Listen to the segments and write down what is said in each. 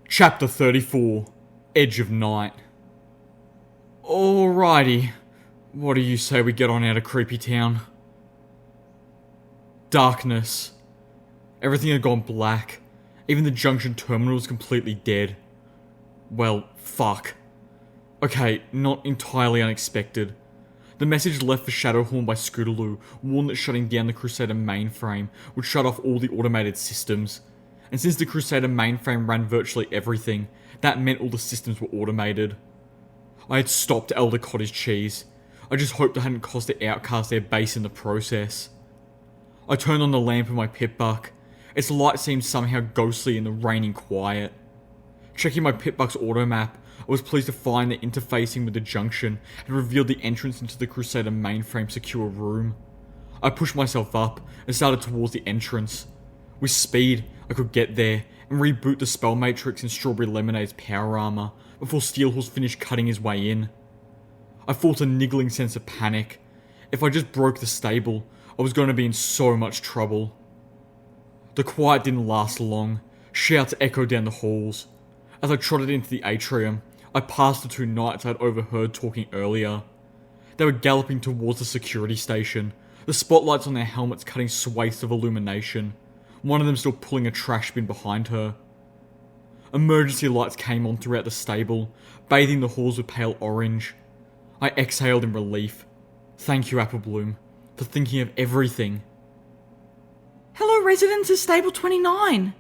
Chapter 34, Edge of Night. Alrighty, what do you say we get on out of Creepy Town? Darkness. Everything had gone black. Even the junction terminal was completely dead. Well, fuck. Okay, not entirely unexpected. The message left for Shadowhorn by Scootaloo warned that shutting down the Crusader mainframe would shut off all the automated systems. And since the Crusader mainframe ran virtually everything, that meant all the systems were automated. I had stopped Elder Cottage Cheese. I just hoped I hadn't cost the Outcast their base in the process. I turned on the lamp of my pip-buck. Its light seemed somehow ghostly in the raining quiet. Checking my pip-buck's auto map, I was pleased to find that interfacing with the junction had revealed the entrance into the Crusader mainframe secure room. I pushed myself up and started towards the entrance. With speed, I could get there and reboot the Spell Matrix in Strawberry Lemonade's power armor before Steelhorse finished cutting his way in. I felt a niggling sense of panic. If I just broke the stable, I was going to be in so much trouble. The quiet didn't last long. Shouts echoed down the halls. As I trotted into the atrium, I passed the two knights I had overheard talking earlier. They were galloping towards the security station, the spotlights on their helmets cutting swathes of illumination, one of them still pulling a trash bin behind her. Emergency lights came on throughout the stable, bathing the halls with pale orange. I exhaled in relief. Thank you, Applebloom, for thinking of everything. Hello, residents of Stable 29.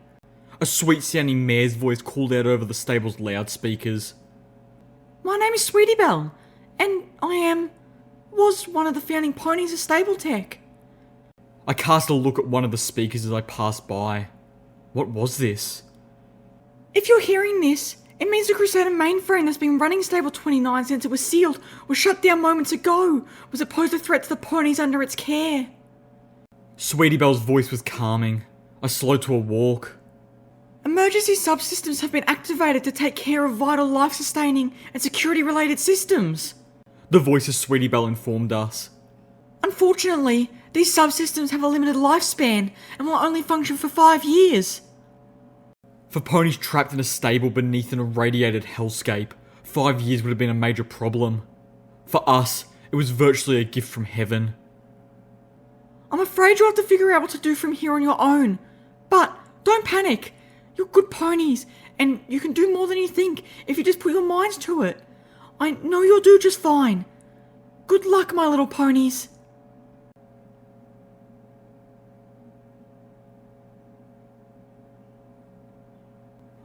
A sweet-sounding mare's voice called out over the stable's loudspeakers. My name is Sweetie Belle, and was one of the founding ponies of Stable Tech. I cast a look at one of the speakers as I passed by. What was this? If you're hearing this, it means the Crusader mainframe that's been running Stable 29 since it was sealed was shut down moments ago, was it posed a threat to the ponies under its care. Sweetie Belle's voice was calming. I slowed to a walk. Emergency subsystems have been activated to take care of vital life-sustaining and security-related systems. The voice of Sweetie Belle informed us. Unfortunately, these subsystems have a limited lifespan and will only function for 5 years. For ponies trapped in a stable beneath an irradiated hellscape, 5 years would have been a major problem. For us, it was virtually a gift from heaven. I'm afraid you'll have to figure out what to do from here on your own. But don't panic. You're good ponies, and you can do more than you think if you just put your minds to it. I know you'll do just fine. Good luck, my little ponies.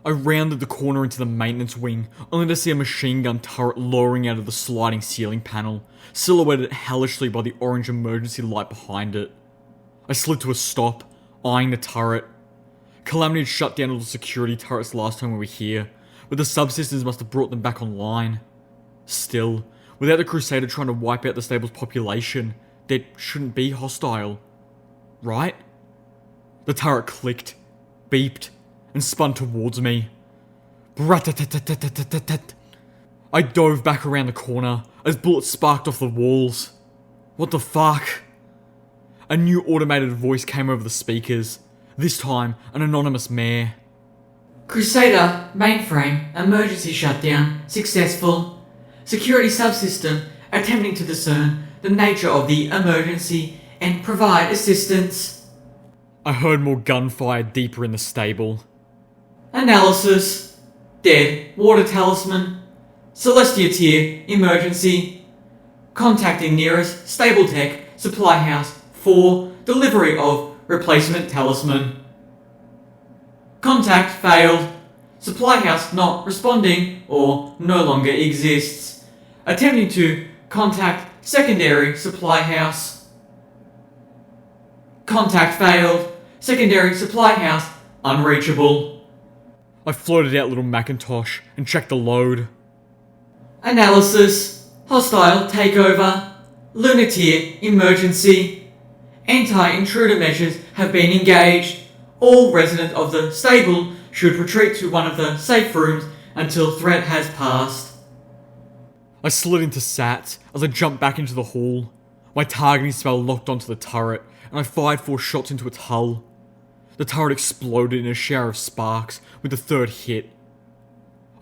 I rounded the corner into the maintenance wing, only to see a machine gun turret lowering out of the sliding ceiling panel, silhouetted hellishly by the orange emergency light behind it. I slid to a stop, eyeing the turret. Calamity had shut down all the security turrets last time we were here, but the subsystems must have brought them back online. Still, without the Crusader trying to wipe out the stable's population, they shouldn't be hostile. Right? The turret clicked, beeped, and spun towards me. Brat-tat-tat-tat-tat-tat-tat. I dove back around the corner as bullets sparked off the walls. What the fuck? A new automated voice came over the speakers, this time an anonymous mare. Crusader, mainframe, emergency shutdown, successful. Security subsystem, attempting to discern the nature of the emergency and provide assistance. I heard more gunfire deeper in the stable. Analysis. Dead. Water talisman. Celestia tier. Emergency. Contacting nearest Stable Tech Supply House for delivery of replacement talisman. Contact failed. Supply house not responding or no longer exists. Attempting to contact secondary supply house. Contact failed. Secondary supply house unreachable. I floated out little Macintosh and checked the load. Analysis. Hostile takeover. Lunatic emergency. Anti-intruder measures have been engaged. All residents of the stable should retreat to one of the safe rooms until threat has passed. I slid into SATs as I jumped back into the hall. My targeting spell locked onto the turret, and I fired 4 shots into its hull. The turret exploded in a shower of sparks with the third hit.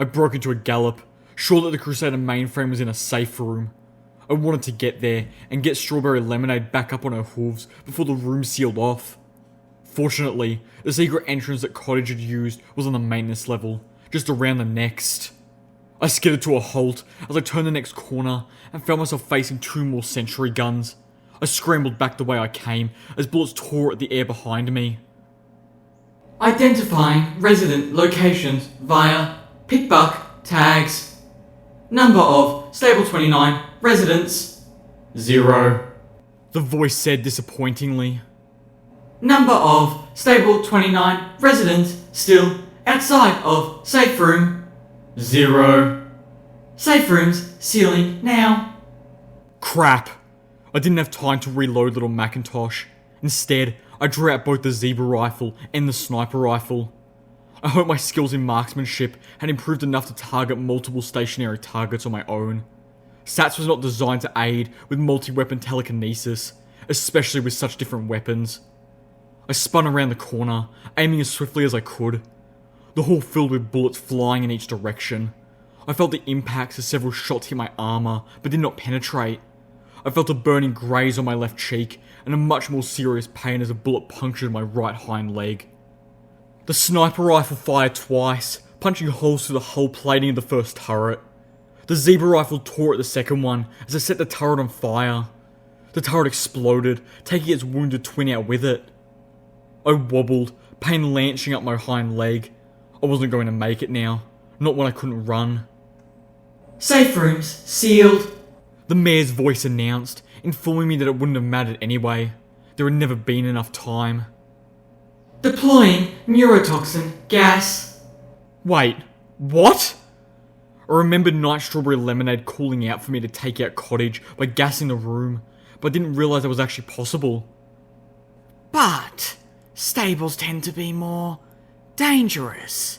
I broke into a gallop, sure that the Crusader mainframe was in a safe room. I wanted to get there and get Strawberry Lemonade back up on her hooves before the room sealed off. Fortunately, the secret entrance that Cottage had used was on the maintenance level, just around the next. I skidded to a halt as I turned the next corner and found myself facing 2 more sentry guns. I scrambled back the way I came as bullets tore at the air behind me. Identifying resident locations via pickbuck tags. Number of stable 29 residents 0. The voice said disappointingly. Number of stable 29 residents still outside of safe room 0. Safe rooms sealing now. Crap. I didn't have time to reload little Macintosh. Instead, I drew out both the zebra rifle and the sniper rifle. I hope my skills in marksmanship had improved enough to target multiple stationary targets on my own. SATS was not designed to aid with multi-weapon telekinesis, especially with such different weapons. I spun around the corner, aiming as swiftly as I could. The hall filled with bullets flying in each direction. I felt the impacts as several shots hit my armor, but did not penetrate. I felt a burning graze on my left cheek, and a much more serious pain as a bullet punctured my right hind leg. The sniper rifle fired twice, punching holes through the hull plating of the first turret. The zebra rifle tore at the second one as I set the turret on fire. The turret exploded, taking its wounded twin out with it. I wobbled, pain lancing up my hind leg. I wasn't going to make it now, not when I couldn't run. Safe rooms sealed. The mayor's voice announced, informing me that it wouldn't have mattered anyway. There had never been enough time. Deploying neurotoxin gas. Wait, what? I remembered Night Strawberry Lemonade calling out for me to take out Cottage by gassing the room, but I didn't realise that was actually possible. But stables tend to be more dangerous.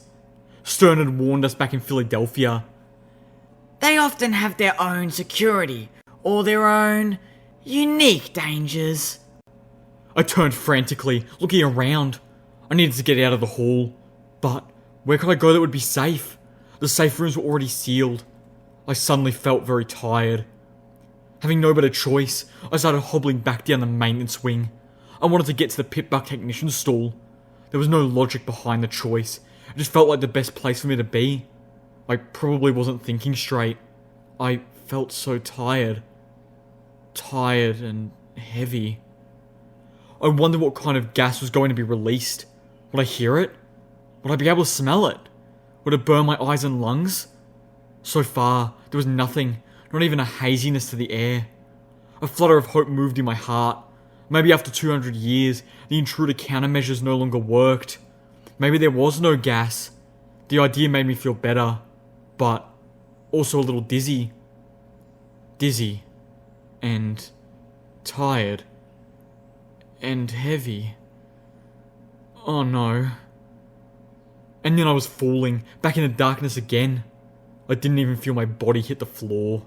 Stern had warned us back in Philadelphia. They often have their own security, or their own unique dangers. I turned frantically, looking around. I needed to get out of the hall. But where could I go that would be safe? The safe rooms were already sealed. I suddenly felt very tired. Having no better choice, I started hobbling back down the maintenance wing. I wanted to get to the pitbuck technician's stall. There was no logic behind the choice. It just felt like the best place for me to be. I probably wasn't thinking straight. I felt so tired. Tired and heavy. I wondered what kind of gas was going to be released. Would I hear it? Would I be able to smell it? Would it burn my eyes and lungs? So far, there was nothing, not even a haziness to the air. A flutter of hope moved in my heart. Maybe after 200 years, the intruder countermeasures no longer worked. Maybe there was no gas. The idea made me feel better, but also a little dizzy. Dizzy. And tired. And heavy. Oh no. And then I was falling, back in the darkness again. I didn't even feel my body hit the floor.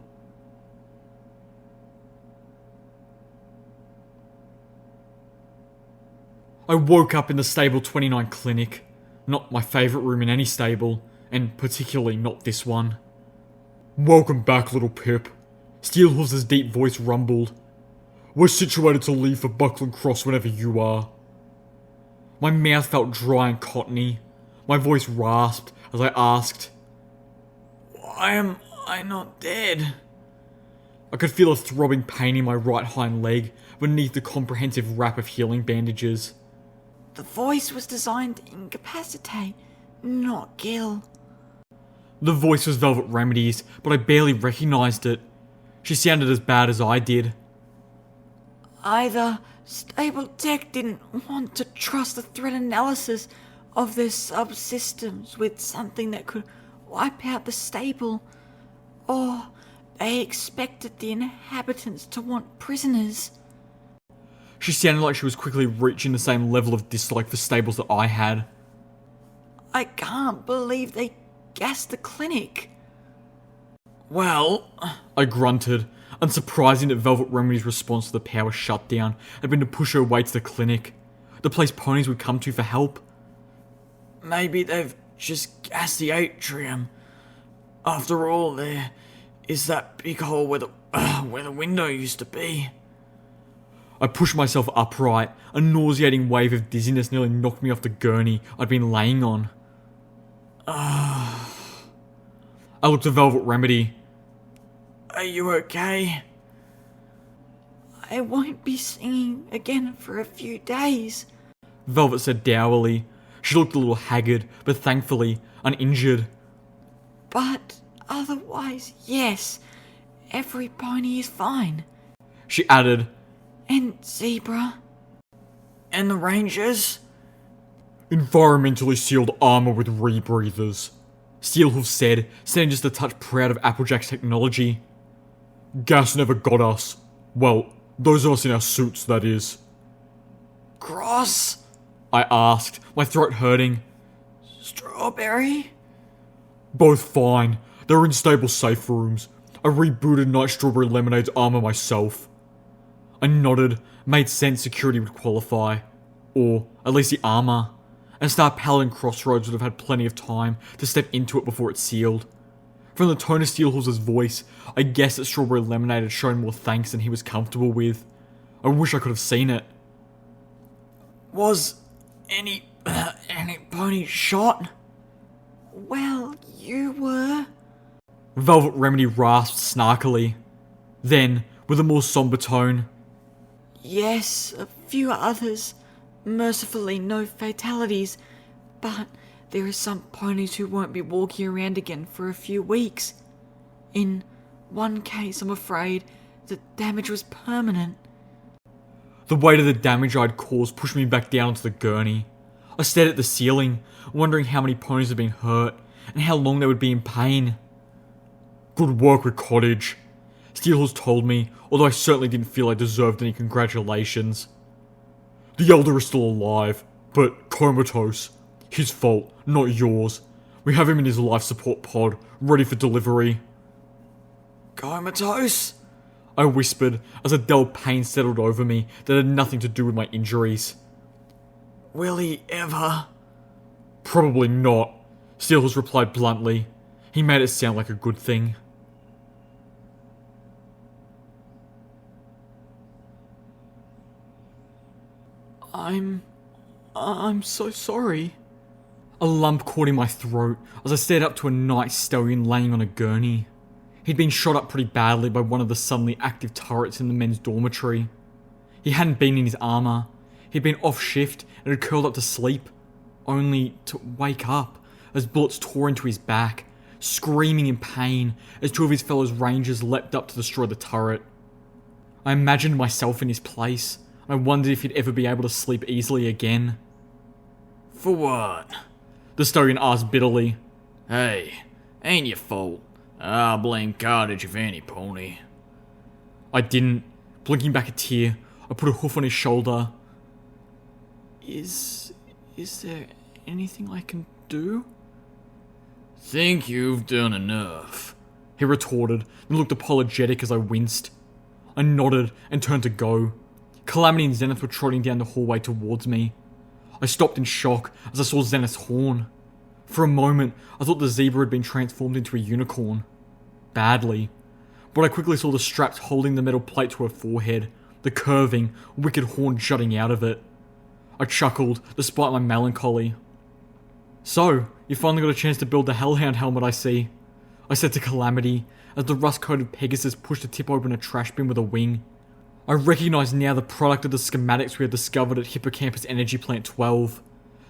I woke up in the Stable 29 clinic. Not my favourite room in any stable, and particularly not this one. Welcome back, little Pip. Steelhooves' deep voice rumbled. We're situated to leave for Buckland Cross whenever you are. My mouth felt dry and cottony. My voice rasped as I asked, Why am I not dead? I could feel a throbbing pain in my right hind leg beneath the comprehensive wrap of healing bandages. The voice was designed to incapacitate, not kill. The voice was Velvet Remedy's, but I barely recognised it. She sounded as bad as I did. Either Stable Tech didn't want to trust the threat analysis of their subsystems with something that could wipe out the stable, or they expected the inhabitants to want prisoners. She sounded like she was quickly reaching the same level of dislike for stables that I had. I can't believe they gassed the clinic. Well, I grunted, unsurprising that Velvet Remedy's response to the power shutdown had been to push her away to the clinic, the place ponies would come to for help. Maybe they've just gassed the atrium. After all, there is that big hole where the window used to be. I pushed myself upright. A nauseating wave of dizziness nearly knocked me off the gurney I'd been laying on. I looked at Velvet Remedy. Are you okay? I won't be singing again for a few days, Velvet said dourly. She looked a little haggard, but thankfully uninjured. but otherwise, yes, every pony is fine. She added, And Zebra? And the Rangers? environmentally sealed armor with rebreathers, Steelhoof said, sounding just a touch proud of Applejack's technology. Gas never got us. Well, those of us in our suits, that is. Cross? I asked, my throat hurting. Strawberry? Both fine. They were in stable safe rooms. I rebooted Night Strawberry Lemonade's armor myself. I nodded, made sense security would qualify. Or, at least the armor. And Star Paladin Crossroads would have had plenty of time to step into it before it sealed. From the tone of Steelhorse's voice, I guessed that Strawberry Lemonade had shown more thanks than he was comfortable with. I wish I could have seen it. Was any pony shot? Well, you were. Velvet Remedy rasped snarkily. Then, with a more somber tone, Yes, a few others. Mercifully, no fatalities. But there are some ponies who won't be walking around again for a few weeks. In one case, I'm afraid, the damage was permanent. the weight of the damage I'd caused pushed me back down onto the gurney. I stared at the ceiling, wondering how many ponies had been hurt, and how long they would be in pain. Good work with Cottage, Steelhorse told me, although I certainly didn't feel I deserved any congratulations. The Elder is still alive, but comatose. His fault, not yours. We have him in his life support pod, ready for delivery. Comatose? I whispered as a dull pain settled over me that had nothing to do with my injuries. Will he ever? Probably not, Steelhorse replied bluntly. He made it sound like a good thing. I'm so sorry. A lump caught in my throat as I stared up to a night stallion laying on a gurney. He'd been shot up pretty badly by one of the suddenly active turrets in the men's dormitory. He hadn't been in his armour. He'd been off shift and had curled up to sleep, only to wake up as bullets tore into his back, screaming in pain as two of his fellow rangers leapt up to destroy the turret. I imagined myself in his place. I wondered if he'd ever be able to sleep easily again. For what? The stallion asked bitterly. Hey, ain't your fault. I'll blame Cartage if any, pony. I didn't. Blinking back a tear, I put a hoof on his shoulder. Is there anything I can do? Think you've done enough, He retorted, and looked apologetic as I winced. I nodded and turned to go. Calamity and Zenith were trotting down the hallway towards me. I stopped in shock as I saw Zenith's horn. For a moment, I thought the zebra had been transformed into a unicorn. Badly. But I quickly saw the straps holding the metal plate to her forehead, the curving, wicked horn jutting out of it. I chuckled, despite my melancholy. So, you finally got a chance to build the Hellhound helmet, I see, I said to Calamity, as the rust-coated Pegasus pushed to tip open a trash bin with a wing. I recognised now the product of the schematics we had discovered at Hippocampus Energy Plant 12.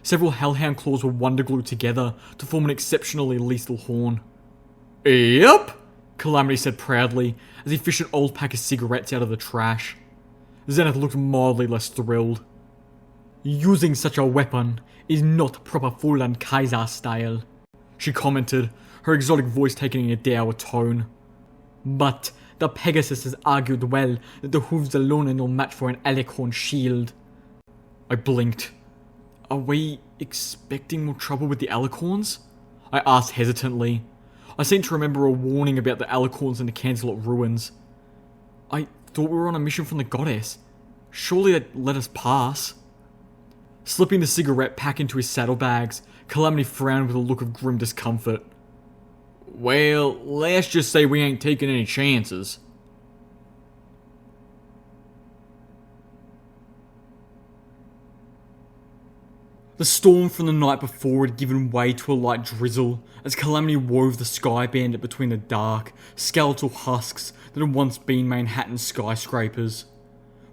Several Hellhound claws were wonder-glued together to form an exceptionally lethal horn. Yep, Calamity said proudly, as he fished an old pack of cigarettes out of the trash. Zenith looked mildly less thrilled. Using such a weapon is not proper Fulan Kaiser style, she commented, her exotic voice taking a dour tone. But the Pegasus has argued well that the hooves alone are no match for an Alicorn shield. I blinked. Are we expecting more trouble with the Alicorns? I asked hesitantly. I seemed to remember a warning about the Alicorns in the Cancelot ruins. I thought we were on a mission from the goddess. Surely they'd let us pass. Slipping the cigarette pack into his saddlebags, Calamity frowned with a look of grim discomfort. Well, let's just say we ain't taking any chances. The storm from the night before had given way to a light drizzle as Calamity wove the Sky Bandit between the dark, skeletal husks that had once been Manhattan skyscrapers.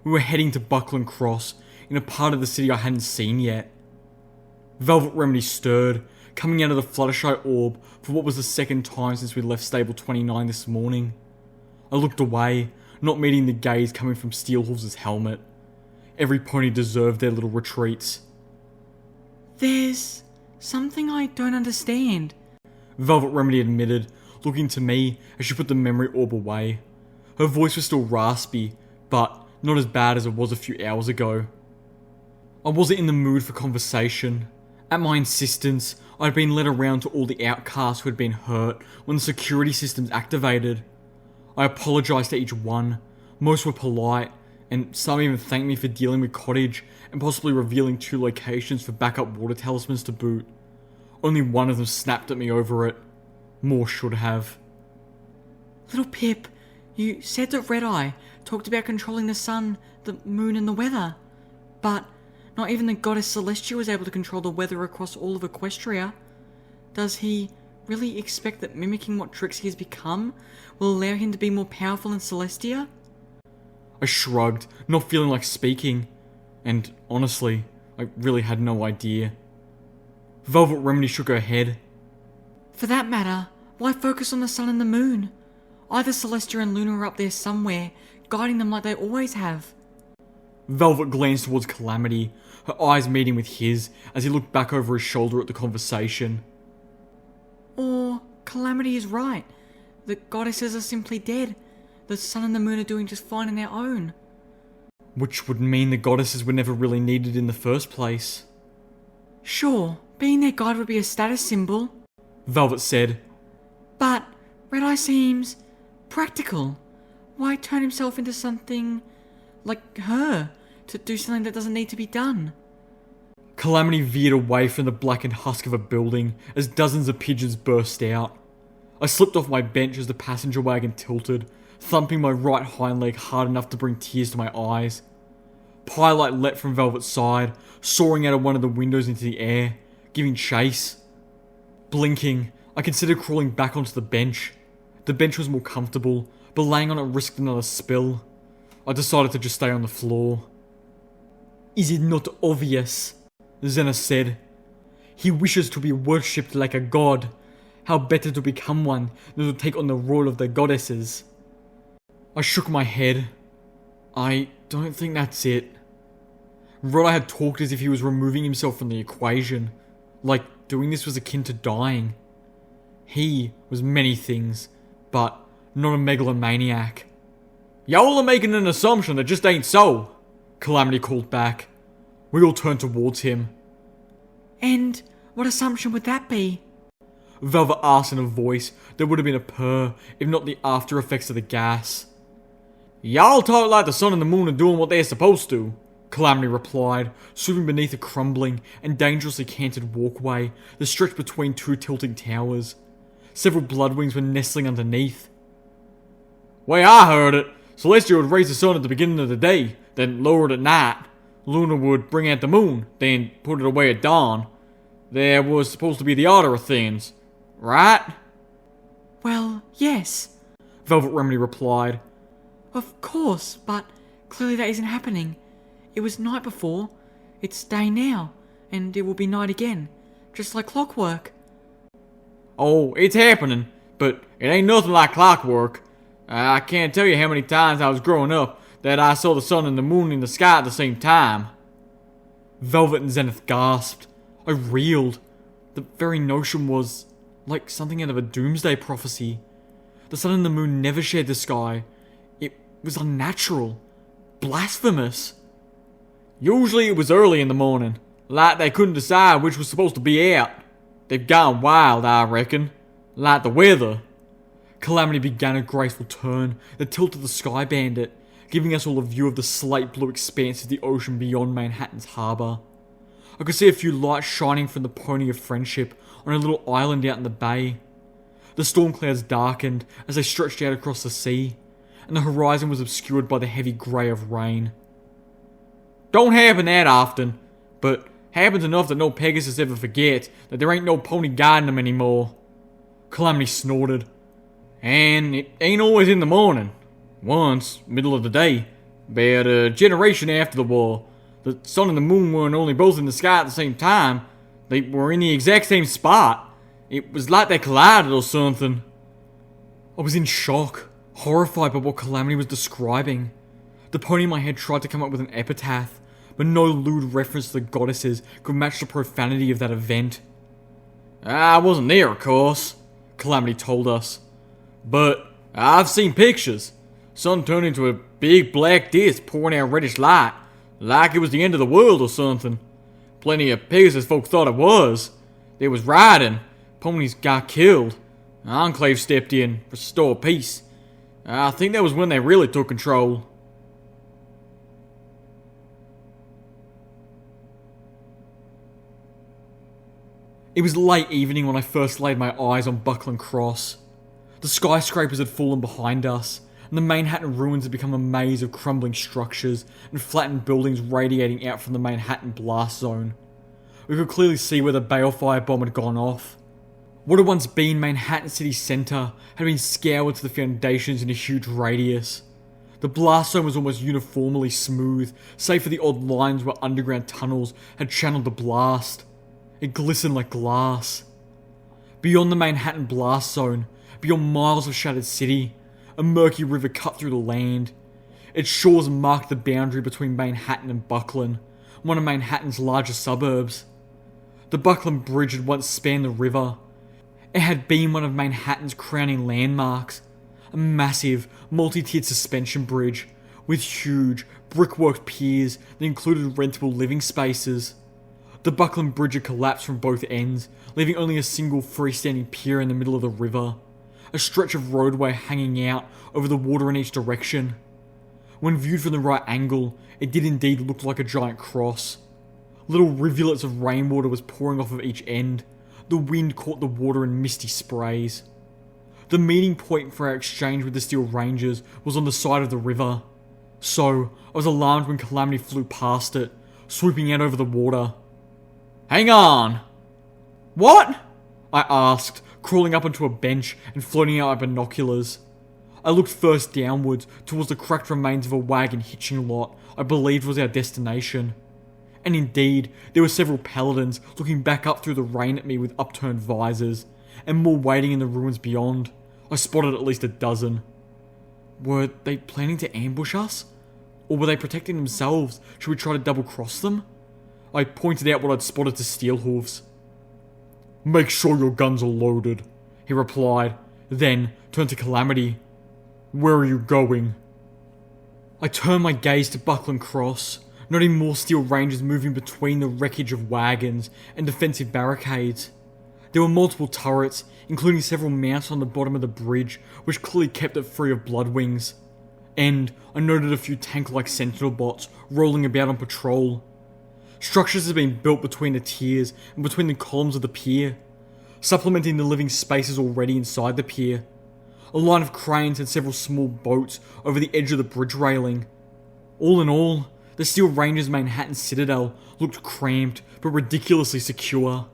We were heading to Buckland Cross, in a part of the city I hadn't seen yet. Velvet Remedy stirred, coming out of the Fluttershy orb for what was the second time since we left Stable 29 this morning. I looked away, not meeting the gaze coming from Steelhorse's helmet. Every pony deserved their little retreats. There's something I don't understand. Velvet Remedy admitted, looking to me as she put the memory orb away. Her voice was still raspy, but not as bad as it was a few hours ago. I wasn't in the mood for conversation. At my insistence, I had been led around to all the outcasts who had been hurt when the security systems activated. I apologised to each one. Most were polite, and some even thanked me for dealing with Cottage and possibly revealing 2 locations for backup water talismans to boot. Only one of them snapped at me over it. More should have. Little Pip, you said that Red Eye talked about controlling the sun, the moon and the weather. But not even the goddess Celestia was able to control the weather across all of Equestria. Does he really expect that mimicking what tricks he has become will allow him to be more powerful than Celestia? I shrugged, not feeling like speaking. And honestly, I really had no idea. Velvet Remedy shook her head. For that matter, why focus on the sun and the moon? Either Celestia and Luna are up there somewhere, guiding them like they always have. Velvet glanced towards Calamity, her eyes meeting with his as he looked back over his shoulder at the conversation. Or Calamity is right. The goddesses are simply dead. The sun and the moon are doing just fine on their own. Which would mean the goddesses were never really needed in the first place. Sure, being their guide would be a status symbol. Velvet said. But Red Eye seems practical. Why turn himself into something like her to do something that doesn't need to be done? Calamity veered away from the blackened husk of a building as dozens of pigeons burst out. I slipped off my bench as the passenger wagon tilted, thumping my right hind leg hard enough to bring tears to my eyes. Pyrelight leapt from Velvet's side, soaring out of one of the windows into the air, giving chase. Blinking, I considered crawling back onto the bench. The bench was more comfortable, but laying on it risked another spill. I decided to just stay on the floor. Is it not obvious? Zena said. He wishes to be worshipped like a god. How better to become one than to take on the role of the goddesses? I shook my head. I don't think that's it. Red had talked as if he was removing himself from the equation. Like doing this was akin to dying. He was many things, but not a megalomaniac. Y'all are making an assumption that just ain't so, Calamity called back. We all turned towards him. And what assumption would that be? Velvet asked in a voice that would have been a purr if not the after effects of the gas. Y'all talk like the sun and the moon are doing what they're supposed to, Calamity replied, swooping beneath a crumbling and dangerously canted walkway that stretched between 2 tilting towers. Several bloodwings were nestling underneath. Way I heard it, Celestia would raise the sun at the beginning of the day, then lower it at night. Luna would bring out the moon, then put it away at dawn. There was supposed to be the order of things, right? Well, yes. Velvet Remedy replied. Of course, but clearly that isn't happening. It was night before, it's day now, and it will be night again, just like clockwork. Oh, it's happening, but it ain't nothing like clockwork. I can't tell you how many times I was growing up that I saw the sun and the moon in the sky at the same time. Velvet and Zenith gasped. I reeled. The very notion was like something out of a doomsday prophecy. The sun and the moon never shared the sky. It was unnatural. Blasphemous. Usually it was early in the morning, like they couldn't decide which was supposed to be out. They've gone wild, I reckon. Like the weather. Calamity began a graceful turn that tilted the Sky Bandit, giving us all a view of the slate blue expanse of the ocean beyond Manhattan's harbour. I could see a few lights shining from the Pony of Friendship on a little island out in the bay. The storm clouds darkened as they stretched out across the sea, and the horizon was obscured by the heavy grey of rain. Don't happen that often, but happens enough that no Pegasus ever forgets that there ain't no pony guiding them anymore. Calamity snorted. And it ain't always in the morning. Once, middle of the day, about a generation after the war, the sun and the moon weren't only both in the sky at the same time, they were in the exact same spot. It was like they collided or something. I was in shock, horrified by what Calamity was describing. The pony in my head tried to come up with an epitaph, but no lewd reference to the goddesses could match the profanity of that event. I wasn't there, of course, Calamity told us. But I've seen pictures. Sun turned into a big black disc pouring out reddish light, like it was the end of the world or something. Plenty of Pegasus folk thought it was. There was rioting. Ponies got killed. Enclave stepped in, restored peace. I think that was when they really took control. It was late evening when I first laid my eyes on Buckland Cross. The skyscrapers had fallen behind us, and the Manhattan ruins had become a maze of crumbling structures and flattened buildings radiating out from the Manhattan blast zone. We could clearly see where the balefire bomb had gone off. What had once been Manhattan City Centre had been scoured to the foundations in a huge radius. The blast zone was almost uniformly smooth, save for the odd lines where underground tunnels had channeled the blast. It glistened like glass. Beyond the Manhattan blast zone, beyond miles of shattered city, a murky river cut through the land. Its shores marked the boundary between Manhattan and Buckland, one of Manhattan's largest suburbs. The Buckland Bridge had once spanned the river. It had been one of Manhattan's crowning landmarks, a massive, multi-tiered suspension bridge with huge, brickwork piers that included rentable living spaces. The Buckland Bridge had collapsed from both ends, leaving only a single freestanding pier in the middle of the river, a stretch of roadway hanging out over the water in each direction. When viewed from the right angle, it did indeed look like a giant cross. Little rivulets of rainwater was pouring off of each end. The wind caught the water in misty sprays. The meeting point for our exchange with the Steel Rangers was on the side of the river. So, I was alarmed when Calamity flew past it, swooping out over the water. Hang on! What? I asked, crawling up onto a bench and floating out my binoculars. I looked first downwards towards the cracked remains of a wagon hitching lot I believed was our destination. And indeed, there were several paladins looking back up through the rain at me with upturned visors, and more waiting in the ruins beyond. I spotted at least a dozen. Were they planning to ambush us? Or were they protecting themselves? Should we try to double-cross them? I pointed out what I'd spotted to Steelhooves. Make sure your guns are loaded, he replied, then turned to Calamity. Where are you going? I turned my gaze to Buckland Cross, noting more Steel Rangers moving between the wreckage of wagons and defensive barricades. There were multiple turrets, including several mounts on the bottom of the bridge, which clearly kept it free of bloodwings. And I noted a few tank-like sentinel bots rolling about on patrol. Structures had been built between the tiers and between the columns of the pier, supplementing the living spaces already inside the pier. A line of cranes and several small boats over the edge of the bridge railing. All in all, the Steel Rangers' Manhattan Citadel looked cramped but ridiculously secure.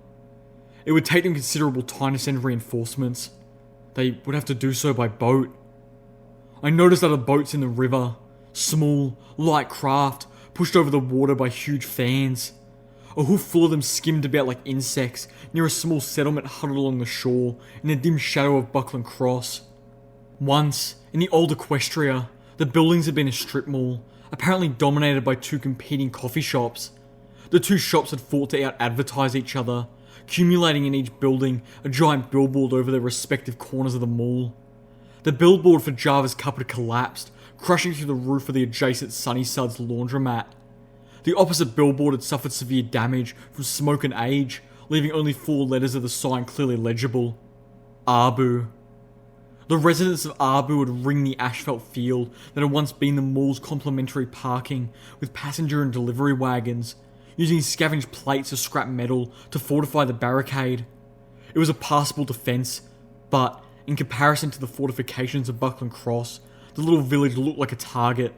It would take them considerable time to send reinforcements. They would have to do so by boat. I noticed other boats in the river, small, light craft, pushed over the water by huge fans. A hoof full of them skimmed about like insects near a small settlement huddled along the shore in the dim shadow of Buckland Cross. Once, in the old Equestria, the buildings had been a strip mall, apparently dominated by two competing coffee shops. The two shops had fought to out-advertise each other, accumulating in each building a giant billboard over their respective corners of the mall. The billboard for Java's Cup had collapsed, crushing through the roof of the adjacent Sunny Suds laundromat. The opposite billboard had suffered severe damage from smoke and age, leaving only 4 letters of the sign clearly legible. Abu. The residents of Abu would ring the asphalt field that had once been the mall's complimentary parking with passenger and delivery wagons, using scavenged plates of scrap metal to fortify the barricade. It was a passable defence, but In comparison to the fortifications of Buckland Cross, the little village looked like a target.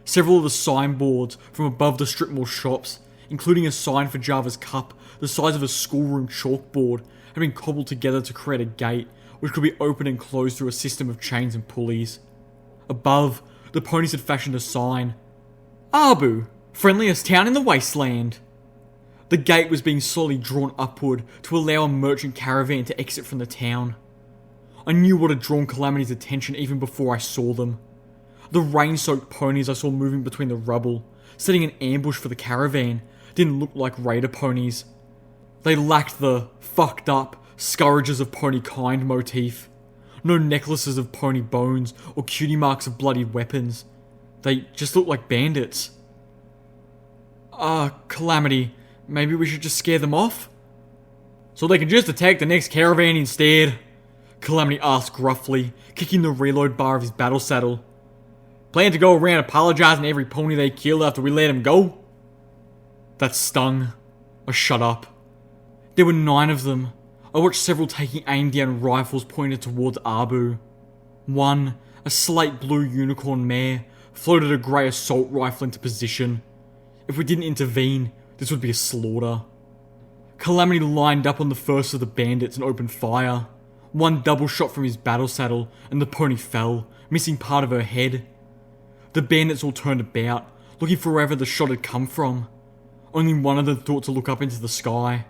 Several of the signboards from above the strip mall shops, including a sign for Java's Cup the size of a schoolroom chalkboard, had been cobbled together to create a gate which could be opened and closed through a system of chains and pulleys. Above, the ponies had fashioned a sign, Abu, friendliest town in the wasteland. The gate was being slowly drawn upward to allow a merchant caravan to exit from the town. I knew what had drawn Calamity's attention even before I saw them. The rain-soaked ponies I saw moving between the rubble, setting an ambush for the caravan, didn't look like raider ponies. They lacked the fucked up scourges of pony kind motif. No necklaces of pony bones or cutie marks of bloodied weapons. They just looked like bandits. Calamity, maybe we should just scare them off? So they can just attack the next caravan instead? Calamity asked gruffly, kicking the reload bar of his battle saddle. Plan to go around apologizing to every pony they kill after we let them go? That stung. I shut up. There were 9 of them. I watched several taking aim down rifles pointed towards Abu. One, a slate blue unicorn mare, floated a grey assault rifle into position. If we didn't intervene, this would be a slaughter. Calamity lined up on the first of the bandits and opened fire. One double shot from his battle saddle, and the pony fell, missing part of her head. The bandits all turned about, looking for wherever the shot had come from. Only one of them thought to look up into the sky.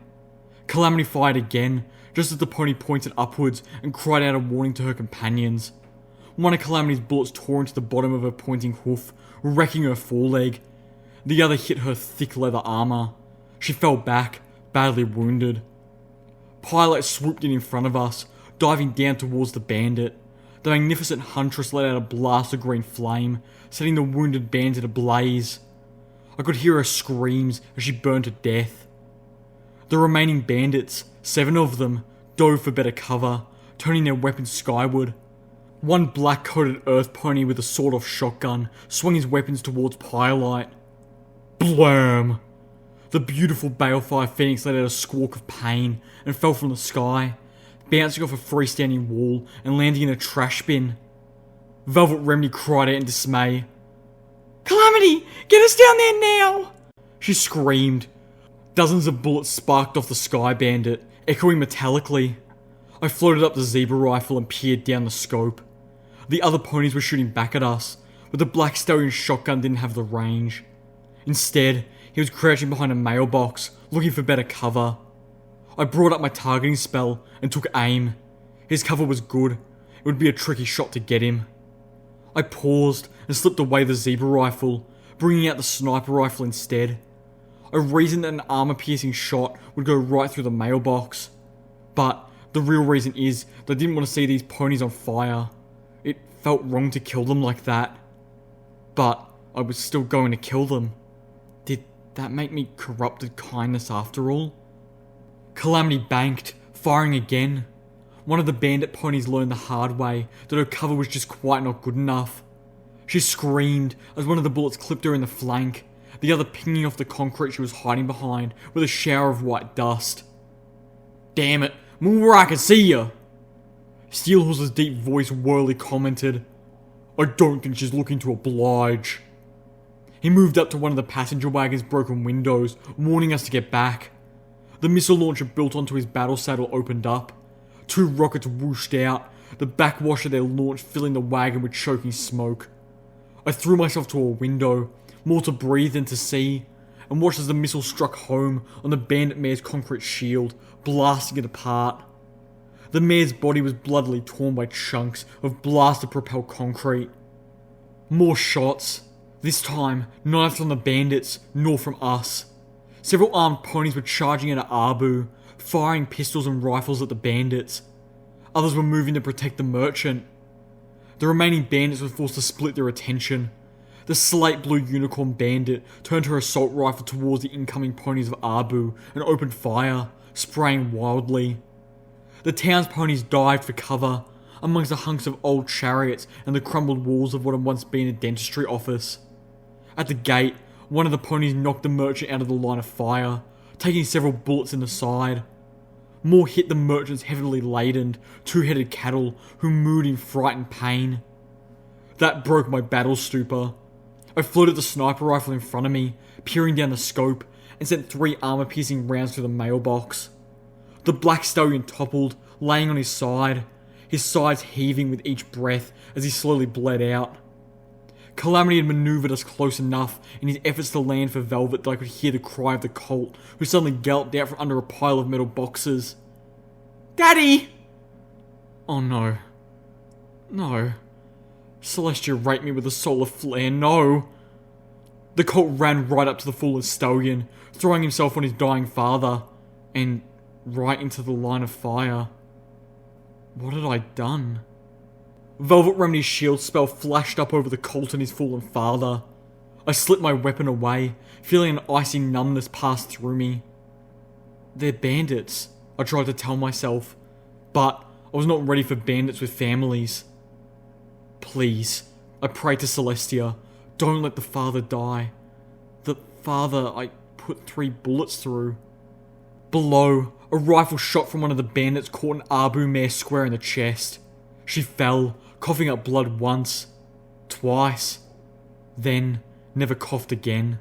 Calamity fired again, just as the pony pointed upwards and cried out a warning to her companions. One of Calamity's bullets tore into the bottom of her pointing hoof, wrecking her foreleg. The other hit her thick leather armor. She fell back, badly wounded. Pyrite swooped in front of us, diving down towards the bandit. The magnificent huntress let out a blast of green flame, setting the wounded bandit ablaze. I could hear her screams as she burned to death. The remaining bandits, 7 of them, dove for better cover, turning their weapons skyward. One black-coated earth pony with a sawed-off shotgun swung his weapons towards Pyrite. Blam! The beautiful balefire phoenix let out a squawk of pain and fell from the sky, bouncing off a freestanding wall and landing in a trash bin. Velvet Remedy cried out in dismay. Calamity, get us down there now! She screamed. Dozens of bullets sparked off the sky bandit, echoing metallically. I floated up the zebra rifle and peered down the scope. The other ponies were shooting back at us, but the black stallion shotgun didn't have the range. Instead, he was crouching behind a mailbox, looking for better cover. I brought up my targeting spell and took aim. His cover was good. It would be a tricky shot to get him. I paused and slipped away the zebra rifle, bringing out the sniper rifle instead. I reasoned that an armor-piercing shot would go right through the mailbox. But the real reason is that I didn't want to see these ponies on fire. It felt wrong to kill them like that. But I was still going to kill them. Did that make me corrupted kindness after all? Calamity banked, firing again. One of the bandit ponies learned the hard way that her cover was just quite not good enough. She screamed as one of the bullets clipped her in the flank, the other pinging off the concrete she was hiding behind with a shower of white dust. Damn it, move where I can see you! Steelhorse's deep voice whirly commented, I don't think she's looking to oblige. He moved up to one of the passenger wagon's broken windows, warning us to get back. The missile launcher built onto his battle saddle opened up. 2 rockets whooshed out, the backwash of their launch filling the wagon with choking smoke. I threw myself to a window, more to breathe than to see, and watched as the missile struck home on the bandit mare's concrete shield, blasting it apart. The mare's body was bloodily torn by chunks of blaster-propelled concrete. More shots. This time, neither from the bandits, nor from us. Several armed ponies were charging at Abu, firing pistols and rifles at the bandits. Others were moving to protect the merchant. The remaining bandits were forced to split their attention. The slate blue unicorn bandit turned her assault rifle towards the incoming ponies of Abu and opened fire, spraying wildly. The town's ponies dived for cover, amongst the hunks of old chariots and the crumbled walls of what had once been a dentistry office. At the gate, one of the ponies knocked the merchant out of the line of fire, taking several bullets in the side. More hit the merchant's heavily laden, two-headed cattle who mooed in frightened pain. That broke my battle stupor. I floated the sniper rifle in front of me, peering down the scope, and sent 3 armor-piercing rounds through the mailbox. The black stallion toppled, laying on his sides heaving with each breath as he slowly bled out. Calamity had maneuvered us close enough in his efforts to land for Velvet that I could hear the cry of the colt, who suddenly galloped out from under a pile of metal boxes. Daddy! Oh no. No. Celestia raped me with a solar flare, no! The colt ran right up to the fallen stallion, throwing himself on his dying father, and right into the line of fire. What had I done? Velvet Remedy's shield spell flashed up over the colt and his fallen father. I slipped my weapon away, feeling an icy numbness pass through me. They're bandits, I tried to tell myself, but I was not ready for bandits with families. Please, I prayed to Celestia, don't let the father die. The father I put 3 bullets through. Below, a rifle shot from one of the bandits caught an Abu mare square in the chest. She fell, coughing up blood once, twice, then never coughed again.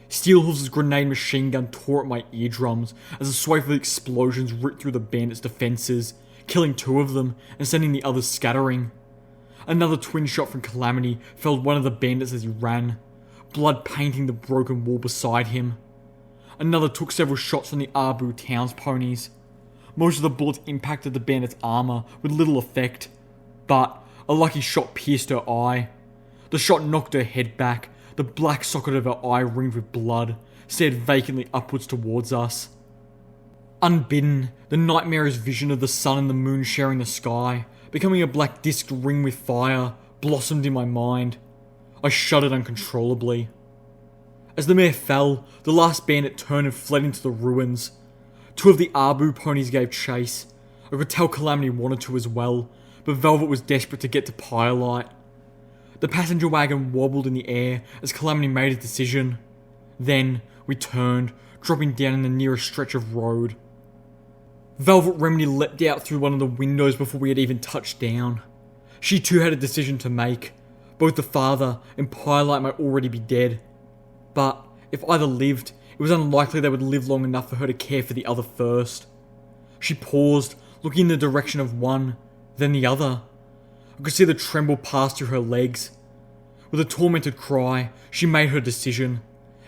Steelhooves' grenade machine gun tore at my eardrums as a swathe of explosions ripped through the bandits' defences, killing 2 of them and sending the others scattering. Another twin shot from Calamity felled one of the bandits as he ran, blood painting the broken wall beside him. Another took several shots from the Abu town's ponies. Most of the bullets impacted the bandit's armour with little effect, but a lucky shot pierced her eye. The shot knocked her head back, the black socket of her eye ringed with blood, stared vacantly upwards towards us. Unbidden, the nightmarish vision of the sun and the moon sharing the sky, becoming a black disc ringed with fire, blossomed in my mind. I shuddered uncontrollably. As the mare fell, the last bandit turned and fled into the ruins. 2 of the Abu ponies gave chase. I could tell Calamity wanted to as well, but Velvet was desperate to get to Pyrelight. The passenger wagon wobbled in the air as Calamity made a decision. Then we turned, dropping down in the nearest stretch of road. Velvet Remedy leapt out through one of the windows before we had even touched down. She too had a decision to make. Both the father and Pyrelight might already be dead. But if either lived, it was unlikely they would live long enough for her to care for the other first. She paused, looking in the direction of one, then the other. I could see the tremble pass through her legs. With a tormented cry, she made her decision,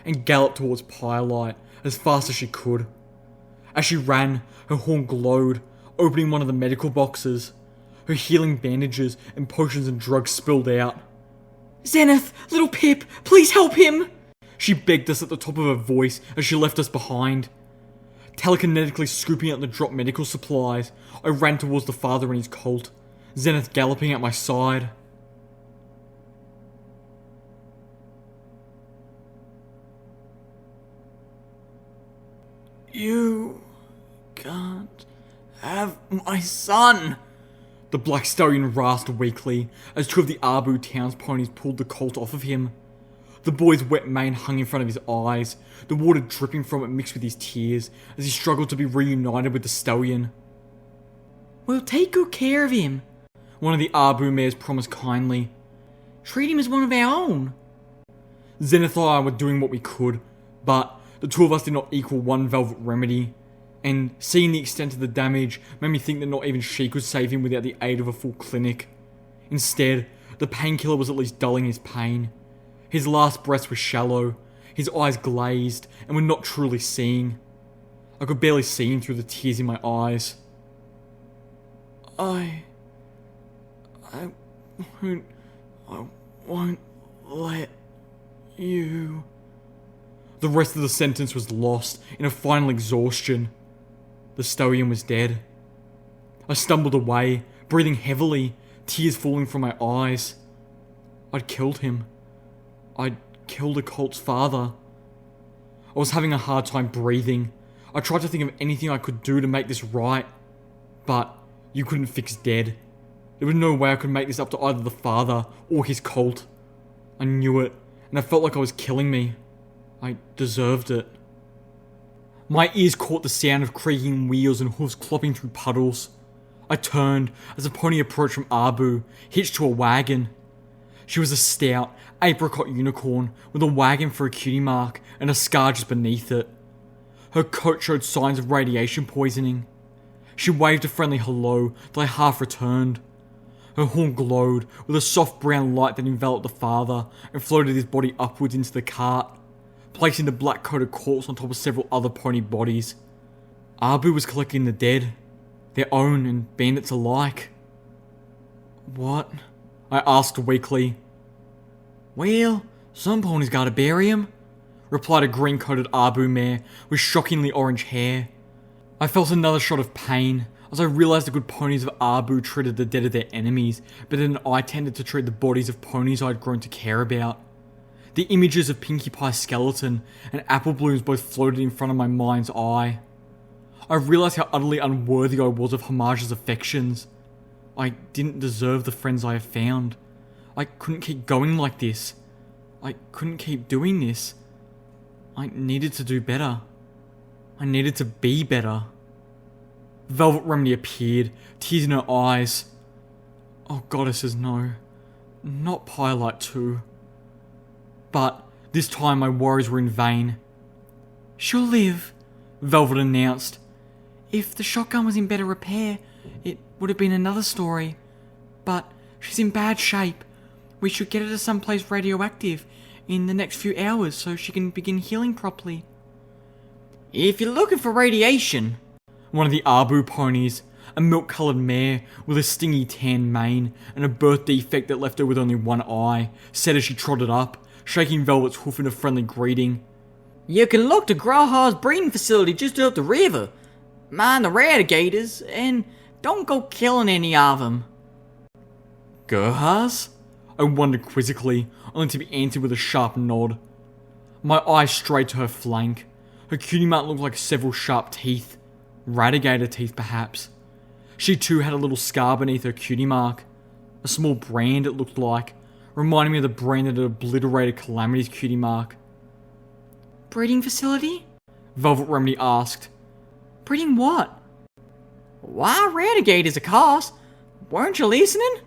and galloped towards Pyrelight as fast as she could. As she ran, her horn glowed, opening one of the medical boxes. Her healing bandages and potions and drugs spilled out. Zenith, little Pip, please help him! She begged us at the top of her voice as she left us behind. Telekinetically scooping out the dropped medical supplies, I ran towards the father and his colt, Zenith galloping at my side. You can't have my son! The black stallion rasped weakly as 2 of the Abu town's ponies pulled the colt off of him. The boy's wet mane hung in front of his eyes, the water dripping from it mixed with his tears as he struggled to be reunited with the stallion. We'll take good care of him. One of the Abu mares promised kindly. Treat him as one of our own. Zenith and I were doing what we could, but the 2 of us did not equal one Velvet Remedy, and seeing the extent of the damage made me think that not even she could save him without the aid of a full clinic. Instead, the painkiller was at least dulling his pain. His last breaths were shallow, his eyes glazed, and were not truly seeing. I could barely see him through the tears in my eyes. I won't let you... The rest of the sentence was lost in a final exhaustion. The stallion was dead. I stumbled away, breathing heavily, tears falling from my eyes. I'd killed him. I'd killed a colt's father. I was having a hard time breathing. I tried to think of anything I could do to make this right, but you couldn't fix dead. There was no way I could make this up to either the father or his colt. I knew it, and I felt like I was killing me. I deserved it. My ears caught the sound of creaking wheels and hooves clopping through puddles. I turned as a pony approached from Abu, hitched to a wagon. She was a stout, apricot unicorn with a wagon for a cutie mark and a scar just beneath it. Her coat showed signs of radiation poisoning. She waved a friendly hello that I half returned. Her horn glowed with a soft brown light that enveloped the father and floated his body upwards into the cart, placing the black-coated corpse on top of several other pony bodies. Abu was collecting the dead, their own and bandits alike. What? I asked weakly. Well, some ponies gotta bury 'em, replied a green-coated Abu mare with shockingly orange hair. I felt another shot of pain as I realised the good ponies of Abu treated the dead as their enemies, but then I tended to treat the bodies of ponies I had grown to care about. The images of Pinkie Pie's skeleton and apple blooms both floated in front of my mind's eye. I realised how utterly unworthy I was of Homage's affections. I didn't deserve the friends I have found. I couldn't keep going like this. I couldn't keep doing this. I needed to do better. I needed to be better. Velvet Remedy appeared, tears in her eyes. Oh goddesses, no. Not Pie-Light too. But this time my worries were in vain. She'll live, Velvet announced. If the shotgun was in better repair, it would have been another story. But she's in bad shape. We should get her to someplace radioactive in the next few hours so she can begin healing properly. If you're looking for radiation, one of the Abu ponies, a milk-coloured mare with a stingy tan mane and a birth defect that left her with only one eye, said as she trotted up, shaking Velvet's hoof in a friendly greeting. You can look to Graha's breeding facility just up the river. Mind the radigators, and don't go killing any of them. Gerhard's? I wondered quizzically, only to be answered with a sharp nod. My eyes strayed to her flank. Her cutie mark looked like several sharp teeth. Radigator teeth, perhaps. She too had a little scar beneath her cutie mark. A small brand, it looked like, reminding me of the brand that had obliterated Calamity's cutie mark. Breeding facility? Velvet Remedy asked. Breeding what? Why, radigators, of course. Weren't you listening?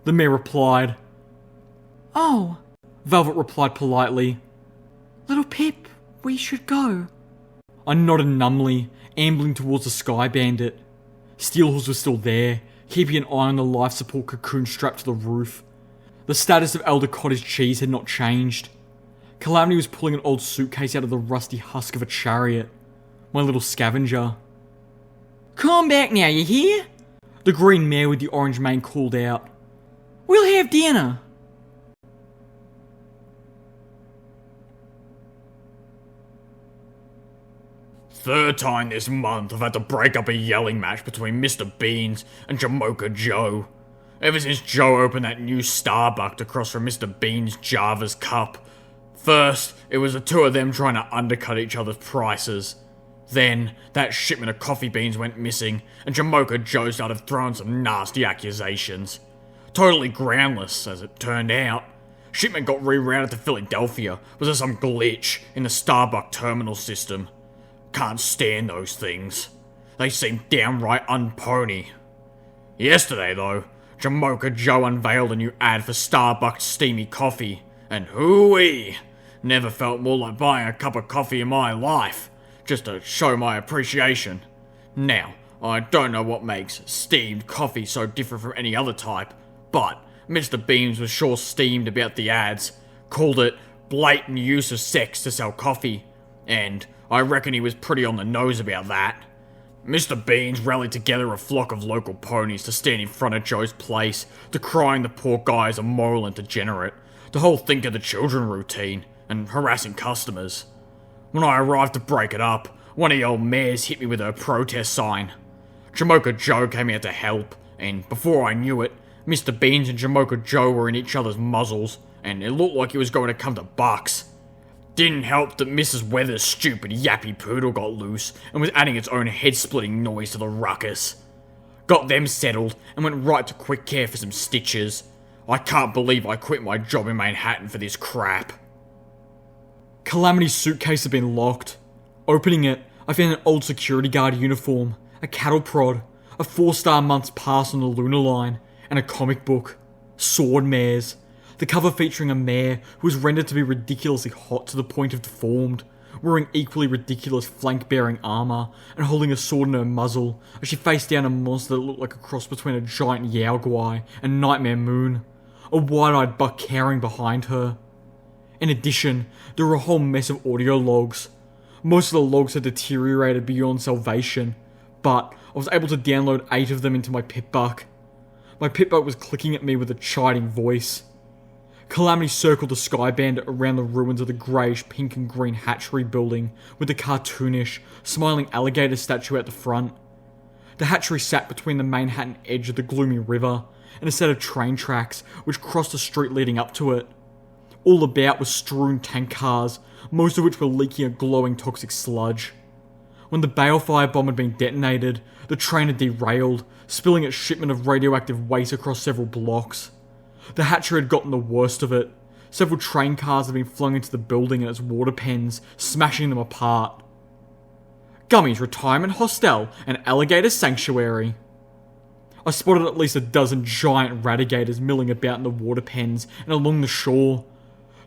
The mare replied. Oh, Velvet replied politely. Little Pip, we should go. I nodded numbly, ambling towards the Sky Bandit. Steelhooves was still there, keeping an eye on the life support cocoon strapped to the roof. The status of Elder Cottage Cheese had not changed. Calamity was pulling an old suitcase out of the rusty husk of a chariot. My little scavenger. Come back now, you hear? The green mare with the orange mane called out. We'll have dinner. Third time this month I've had to break up a yelling match between Mr. Beans and Jamocha Joe. Ever since Joe opened that new Starbucks across from Mr. Beans' Java's Cup. First, it was the two of them trying to undercut each other's prices. Then, that shipment of coffee beans went missing, and Jamocha Joe started throwing some nasty accusations. Totally groundless, as it turned out. Shipment got rerouted to Philadelphia. Was there some glitch in the Starbucks terminal system? Can't stand those things. They seem downright unpony. Yesterday, though, Jamocha Joe unveiled a new ad for Starbucks steamy coffee, and hoo-wee! Never felt more like buying a cup of coffee in my life, just to show my appreciation. Now, I don't know what makes steamed coffee so different from any other type, but Mr. Beams was sure steamed about the ads, called it blatant use of sex to sell coffee, and I reckon he was pretty on the nose about that. Mr. Beans rallied together a flock of local ponies to stand in front of Joe's place, decrying the poor guy as a moral and degenerate, the whole think of the children routine, and harassing customers. When I arrived to break it up, one of the old mares hit me with her protest sign. Jamocha Joe came out to help, and before I knew it, Mr. Beans and Jamocha Joe were in each other's muzzles, and it looked like it was going to come to bucks. Didn't help that Mrs. Weather's stupid yappy poodle got loose and was adding its own head-splitting noise to the ruckus. Got them settled and went right to quick care for some stitches. I can't believe I quit my job in Manhattan for this crap. Calamity's suitcase had been locked. Opening it, I found an old security guard uniform, a cattle prod, a 4-star month's pass on the lunar line, and a comic book, Sword Mares, the cover featuring a mare who was rendered to be ridiculously hot to the point of deformed, wearing equally ridiculous flank-bearing armour and holding a sword in her muzzle as she faced down a monster that looked like a cross between a giant Yaoguai and Nightmare Moon, a wide-eyed buck cowering behind her. In addition, there were a whole mess of audio logs. Most of the logs had deteriorated beyond salvation, but I was able to download 8 of them into my Pip-Buck. My Pip-Buck was clicking at me with a chiding voice. Calamity circled the Sky Bandit around the ruins of the greyish pink and green hatchery building with the cartoonish, smiling alligator statue at the front. The hatchery sat between the Manhattan edge of the gloomy river and a set of train tracks which crossed the street leading up to it. All about were strewn tank cars, most of which were leaking a glowing toxic sludge. When the balefire bomb had been detonated, the train had derailed, spilling its shipment of radioactive waste across several blocks. The hatchery had gotten the worst of it. Several train cars had been flung into the building and its water pens, smashing them apart. Gummy's Retirement Hostel and Alligator Sanctuary. I spotted at least a dozen giant radigators milling about in the water pens and along the shore.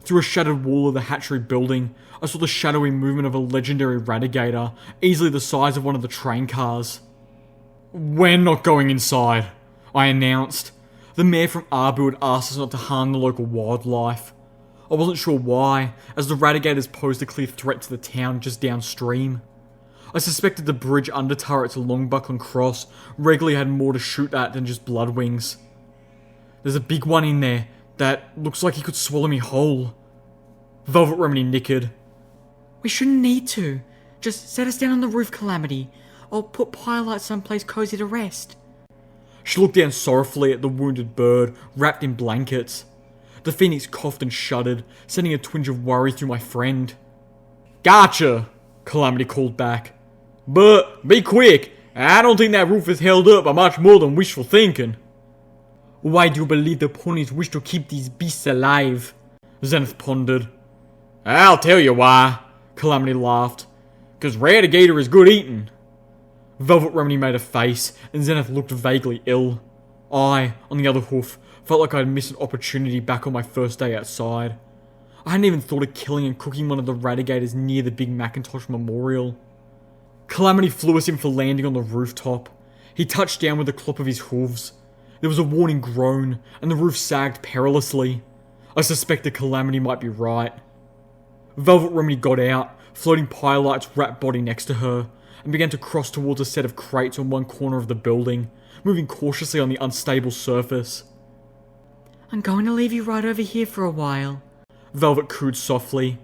Through a shattered wall of the hatchery building, I saw the shadowy movement of a legendary radigator, easily the size of one of the train cars. "We're not going inside," I announced. The mayor from Arbu had asked us not to harm the local wildlife. I wasn't sure why, as the radigators posed a clear threat to the town just downstream. I suspected the bridge under turrets along Buckland Cross regularly had more to shoot at than just bloodwings. "There's a big one in there that looks like he could swallow me whole." Velvet Remedy nickered. We shouldn't need to. Just set us down on the roof, Calamity. I'll put Pyrelight someplace cozy to rest. She looked down sorrowfully at the wounded bird, wrapped in blankets. The phoenix coughed and shuddered, sending a twinge of worry through my friend. "Gotcha," Calamity called back. "But, be quick, I don't think that roof is held up by much more than wishful thinking." "Why do you believe the ponies wish to keep these beasts alive?" Zenith pondered. "I'll tell you why," Calamity laughed. "'Cause Radigator is good eating." Velvet Remedy made a face, and Zenith looked vaguely ill. I, on the other hoof, felt like I had missed an opportunity back on my first day outside. I hadn't even thought of killing and cooking one of the Radigators near the big Macintosh Memorial. Calamity flew us in for landing on the rooftop. He touched down with the clop of his hooves. There was a warning groan, and the roof sagged perilously. I suspected Calamity might be right. Velvet Remedy got out, floating Pyrelight's wrapped body next to her, and began to cross towards a set of crates on one corner of the building, moving cautiously on the unstable surface. I'm going to leave you right over here for a while. Velvet cooed softly.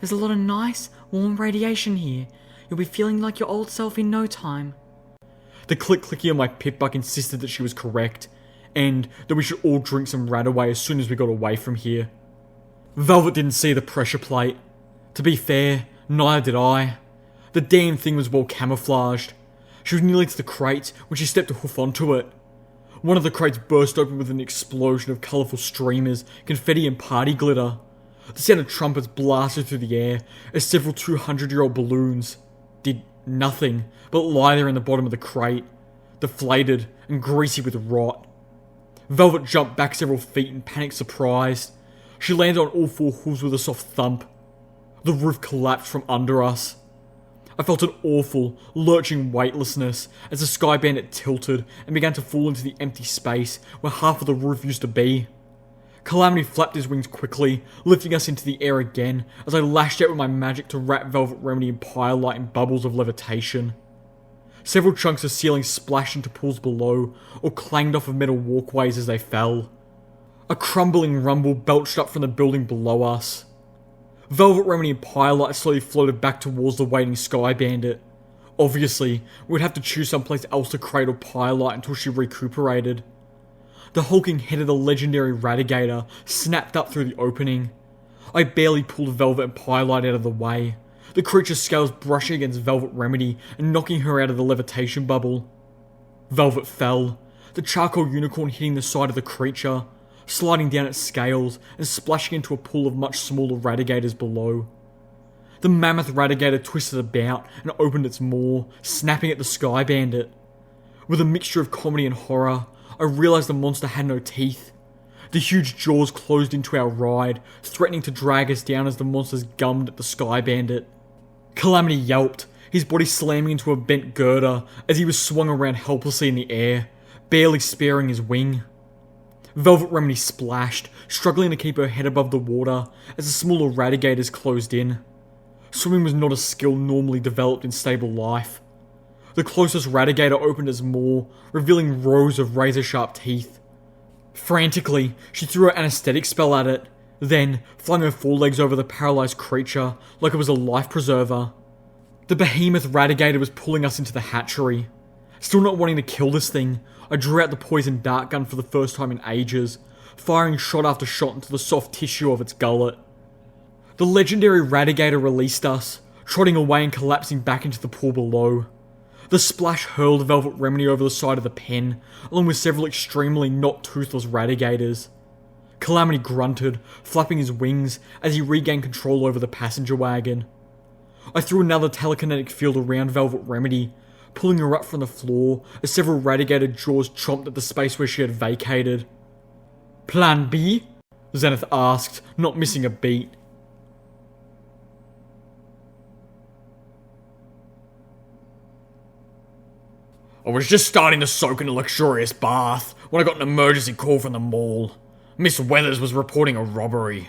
There's a lot of nice, warm radiation here. You'll be feeling like your old self in no time. The click-clicky on my Pip-Buck insisted that she was correct, and that we should all drink some Radaway as soon as we got away from here. Velvet didn't see the pressure plate. To be fair, neither did I. The damn thing was well camouflaged. She was nearly to the crate when she stepped a hoof onto it. One of the crates burst open with an explosion of colourful streamers, confetti and party glitter. The sound of trumpets blasted through the air as several 200-year-old balloons did nothing but lie there in the bottom of the crate, deflated and greasy with rot. Velvet jumped back several feet in panicked surprise. She landed on all four hooves with a soft thump. The roof collapsed from under us. I felt an awful, lurching weightlessness as the Sky Bandit tilted and began to fall into the empty space where half of the roof used to be. Calamity flapped his wings quickly, lifting us into the air again as I lashed out with my magic to wrap Velvet Remedy in Pyrelight in bubbles of levitation. Several chunks of ceiling splashed into pools below or clanged off of metal walkways as they fell. A crumbling rumble belched up from the building below us. Velvet Remedy and Pyrelight slowly floated back towards the waiting Sky Bandit. Obviously, we'd have to choose someplace else to cradle Pyrelight until she recuperated. The hulking head of the legendary Radigator snapped up through the opening. I barely pulled Velvet and Pyrelight out of the way, the creature's scales brushing against Velvet Remedy and knocking her out of the levitation bubble. Velvet fell, the charcoal unicorn hitting the side of the creature, sliding down its scales and splashing into a pool of much smaller Radigators below. The mammoth radigator twisted about and opened its maw, snapping at the Sky Bandit. With a mixture of comedy and horror, I realised the monster had no teeth. The huge jaws closed into our ride, threatening to drag us down as the monsters gummed at the Sky Bandit. Calamity yelped, his body slamming into a bent girder as he was swung around helplessly in the air, barely sparing his wing. Velvet Remedy splashed, struggling to keep her head above the water as the smaller radigators closed in. Swimming was not a skill normally developed in stable life. The closest radigator opened its maw, revealing rows of razor-sharp teeth. Frantically, she threw her anesthetic spell at it, then flung her forelegs over the paralysed creature like it was a life preserver. The behemoth radigator was pulling us into the hatchery. Still not wanting to kill this thing, I drew out the poison dart gun for the first time in ages, firing shot after shot into the soft tissue of its gullet. The legendary radigator released us, trotting away and collapsing back into the pool below. The splash hurled Velvet Remedy over the side of the pen, along with several extremely not toothless radigators. Calamity grunted, flapping his wings as he regained control over the passenger wagon. I threw another telekinetic field around Velvet Remedy, pulling her up from the floor as several radigator jaws chomped at the space where she had vacated. "Plan B?" Zenith asked, not missing a beat. I was just starting to soak in a luxurious bath when I got an emergency call from the mall. Miss Weathers was reporting a robbery.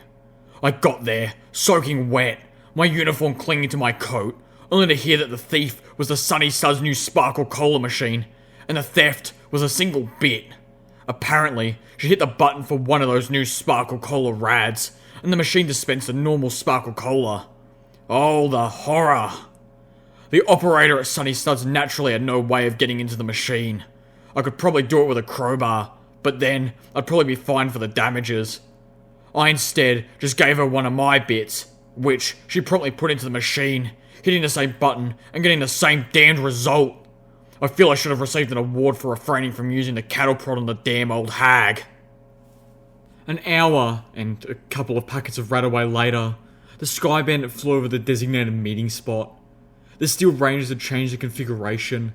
I got there, soaking wet, my uniform clinging to my coat, only to hear that the thief was the Sunny Suds new Sparkle Cola machine, and the theft was a single bit. Apparently, she hit the button for one of those new Sparkle Cola rads, and the machine dispensed a normal Sparkle Cola. Oh, the horror! The operator at Sunny Studs naturally had no way of getting into the machine. I could probably do it with a crowbar, but then I'd probably be fined for the damages. I instead just gave her one of my bits, which she promptly put into the machine, hitting the same button and getting the same damned result. I feel I should have received an award for refraining from using the cattle prod on the damn old hag. An hour and a couple of packets of Radaway later, the Sky Bandit flew over the designated meeting spot. The Steel Rangers had changed the configuration.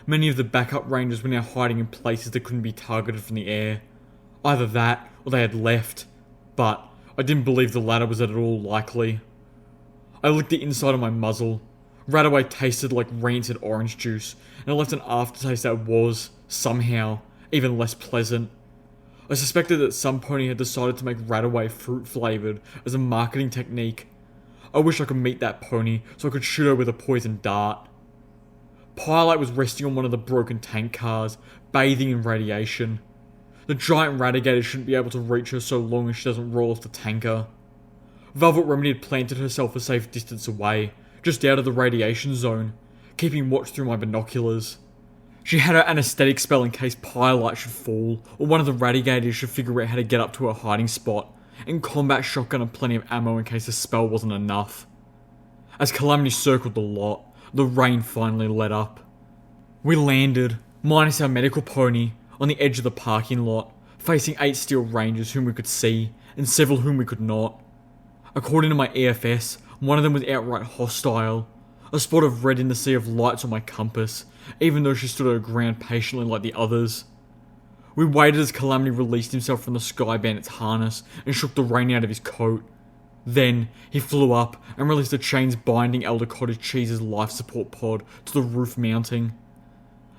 Many of the backup Rangers were now hiding in places that couldn't be targeted from the air. Either that, or they had left. But I didn't believe the latter was at all likely. I licked the inside of my muzzle. Radaway tasted like rancid orange juice, and it left an aftertaste that was, somehow, even less pleasant. I suspected that some pony had decided to make Radaway fruit-flavoured as a marketing technique. I wish I could meet that pony so I could shoot her with a poison dart. Pyrelight was resting on one of the broken tank cars, bathing in radiation. The giant radigator shouldn't be able to reach her so long as she doesn't roll off the tanker. Velvet Remedy had planted herself a safe distance away, just out of the radiation zone, keeping watch through my binoculars. She had her anesthetic spell in case Pyrelight should fall, or one of the radigators should figure out how to get up to her hiding spot, and combat shotgun and plenty of ammo in case the spell wasn't enough. As Calamity circled the lot, the rain finally let up. We landed, minus our medical pony, on the edge of the parking lot, facing 8 Steel Rangers whom we could see, and several whom we could not. According to my EFS, one of them was outright hostile. A spot of red in the sea of lights on my compass, even though she stood her ground patiently like the others. We waited as Calamity released himself from the Sky Bandit's harness and shook the rain out of his coat. Then, he flew up and released the chains binding Elder Cottage Cheese's life support pod to the roof mounting.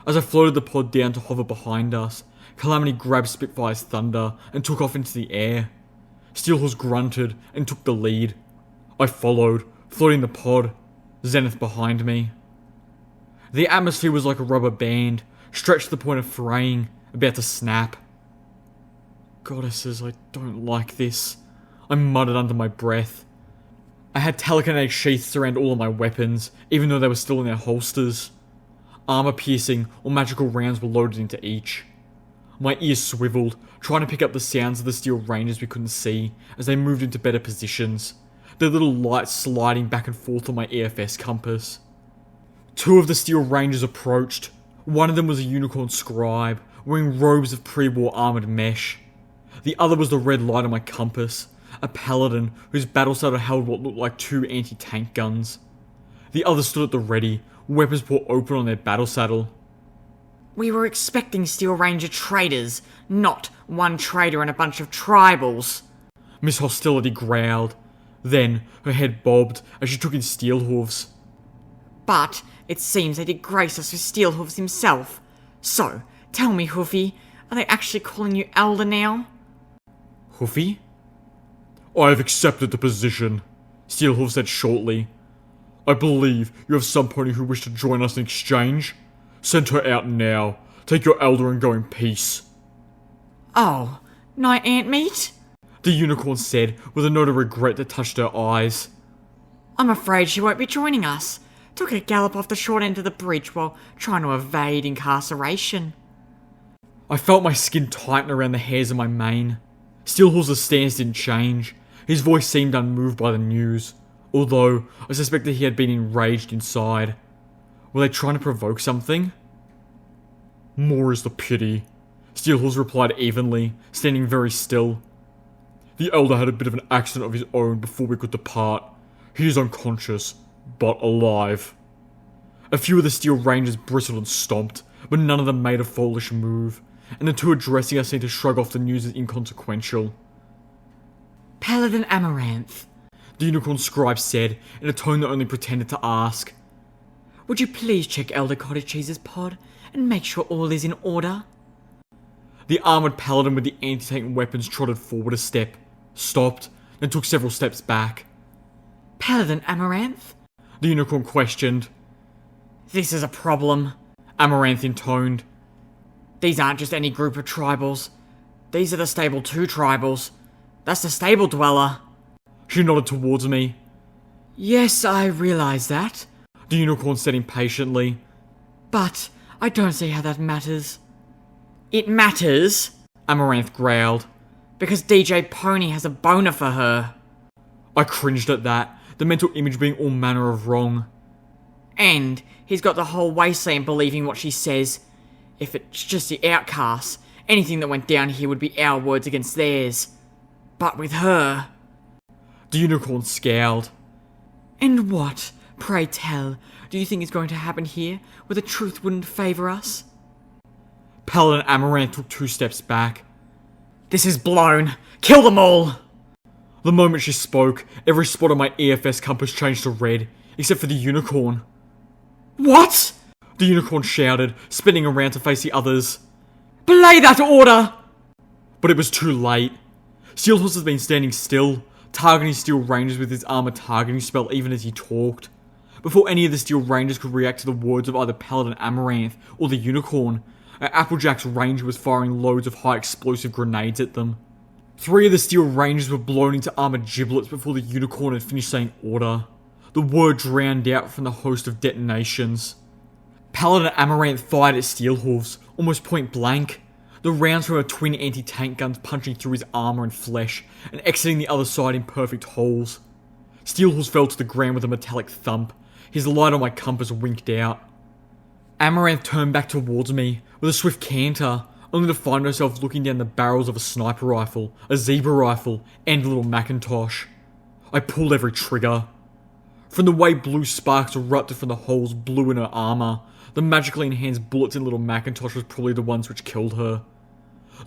As I floated the pod down to hover behind us, Calamity grabbed Spitfire's thunder and took off into the air. Steelhorse grunted and took the lead. I followed, floating the pod, Zenith behind me. The atmosphere was like a rubber band, stretched to the point of fraying, about to snap. Goddesses, I don't like this, I muttered under my breath. I had telekinetic sheaths around all of my weapons, even though they were still in their holsters. Armor-piercing or magical rounds were loaded into each. My ears swiveled, trying to pick up the sounds of the Steel Rangers we couldn't see as they moved into better positions, their little lights sliding back and forth on my EFS compass. 2 of the Steel Rangers approached. One of them was a unicorn scribe, wearing robes of pre-war armoured mesh. The other was the red light on my compass, a paladin whose battle saddle held what looked like 2 anti-tank guns. The others stood at the ready, weapons pulled open on their battle saddle. We were expecting Steel Ranger traders, not one trader and a bunch of tribals. Miss Hostility growled. Then, her head bobbed as she took in Steelhooves. But it seems they did grace us with Steelhooves himself. So, tell me, Hoofy, are they actually calling you Elder now? Hoofy? I have accepted the position, Steelhooves said shortly. I believe you have some pony who wish to join us in exchange. Send her out now. Take your elder and go in peace. Oh, night ant meat? The unicorn said with a note of regret that touched her eyes. I'm afraid she won't be joining us. Took a gallop off the short end of the bridge while trying to evade incarceration. I felt my skin tighten around the hairs of my mane. Steelhooves' stance didn't change. His voice seemed unmoved by the news, although I suspected he had been enraged inside. Were they trying to provoke something? More is the pity, Steelhooves replied evenly, standing very still. The elder had a bit of an accident of his own before we could depart. He is unconscious, but alive. A few of the Steel Rangers bristled and stomped, but none of them made a foolish move, and the two addressing us seemed to shrug off the news as inconsequential. Paladin Amaranth, the unicorn scribe said, in a tone that only pretended to ask. Would you please check Elder Cottage Cheese's pod and make sure all is in order? The armoured paladin with the anti-tank weapons trotted forward a step, stopped, then took several steps back. Paladin Amaranth? The unicorn questioned. This is a problem, Amaranth intoned. These aren't just any group of tribals. These are the Stable 2 tribals. That's the Stable Dweller. She nodded towards me. Yes, I realise that, the unicorn said impatiently. But I don't see how that matters. It matters, Amaranth growled. Because DJ Pony has a boner for her. I cringed at that, the mental image being all manner of wrong. And he's got the whole wasteland believing what she says. If it's just the outcasts, anything that went down here would be our words against theirs. But with her... The unicorn scowled. And what, pray tell, do you think is going to happen here, where the truth wouldn't favour us? Paladin Amaranth took 2 steps back. This is blown! Kill them all! The moment she spoke, every spot on my EFS compass changed to red, except for the unicorn. What? The unicorn shouted, spinning around to face the others. Belay that order! But it was too late. Steelhorse has been standing still, targeting Steel Rangers with his armor targeting spell even as he talked. Before any of the Steel Rangers could react to the words of either Paladin Amaranth or the unicorn, Applejack's ranger was firing loads of high explosive grenades at them. 3 of the Steel Rangers were blown into armored giblets before the unicorn had finished saying order. The word drowned out from the host of detonations. Paladin Amaranth fired at Steelhooves, almost point blank. The rounds from her twin anti-tank guns punching through his armor and flesh, and exiting the other side in perfect holes. Steelhooves fell to the ground with a metallic thump. His light on my compass winked out. Amaranth turned back towards me, with a swift canter, only to find herself looking down the barrels of a sniper rifle, a zebra rifle, and a little Macintosh. I pulled every trigger. From the way blue sparks erupted from the holes blue in her armor, the magically enhanced bullets in little Macintosh was probably the ones which killed her.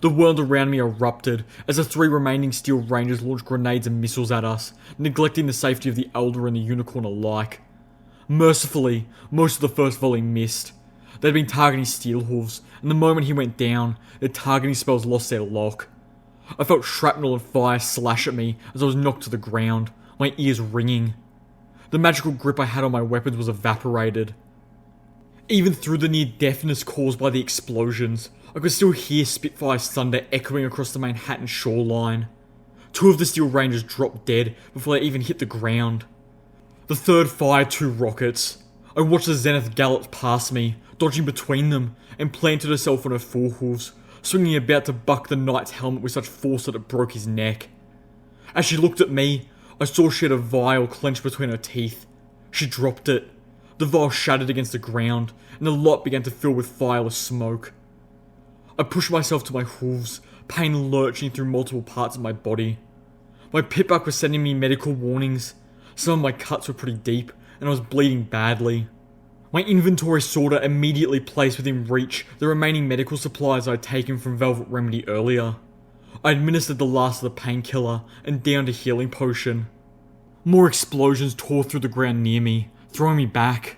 The world around me erupted as the 3 remaining Steel Rangers launched grenades and missiles at us, neglecting the safety of the Elder and the Unicorn alike. Mercifully, most of the first volley missed. They'd been targeting Steelhooves, and the moment he went down, their targeting spells lost their lock. I felt shrapnel and fire slash at me as I was knocked to the ground, my ears ringing. The magical grip I had on my weapons was evaporated. Even through the near deafness caused by the explosions, I could still hear Spitfire's thunder echoing across the Manhattan shoreline. 2 of the Steel Rangers dropped dead before they even hit the ground. The 3rd fired 2 rockets. I watched the Zenith gallop past me, dodging between them, and planted herself on her forehooves, swinging about to buck the knight's helmet with such force that it broke his neck. As she looked at me, I saw she had a vial clenched between her teeth. She dropped it. The vial shattered against the ground, and the lot began to fill with fireless smoke. I pushed myself to my hooves, pain lurching through multiple parts of my body. My pitbuck was sending me medical warnings. Some of my cuts were pretty deep, and I was bleeding badly. My inventory sorter immediately placed within reach the remaining medical supplies I had taken from Velvet Remedy earlier. I administered the last of the painkiller and downed a healing potion. More explosions tore through the ground near me, throwing me back.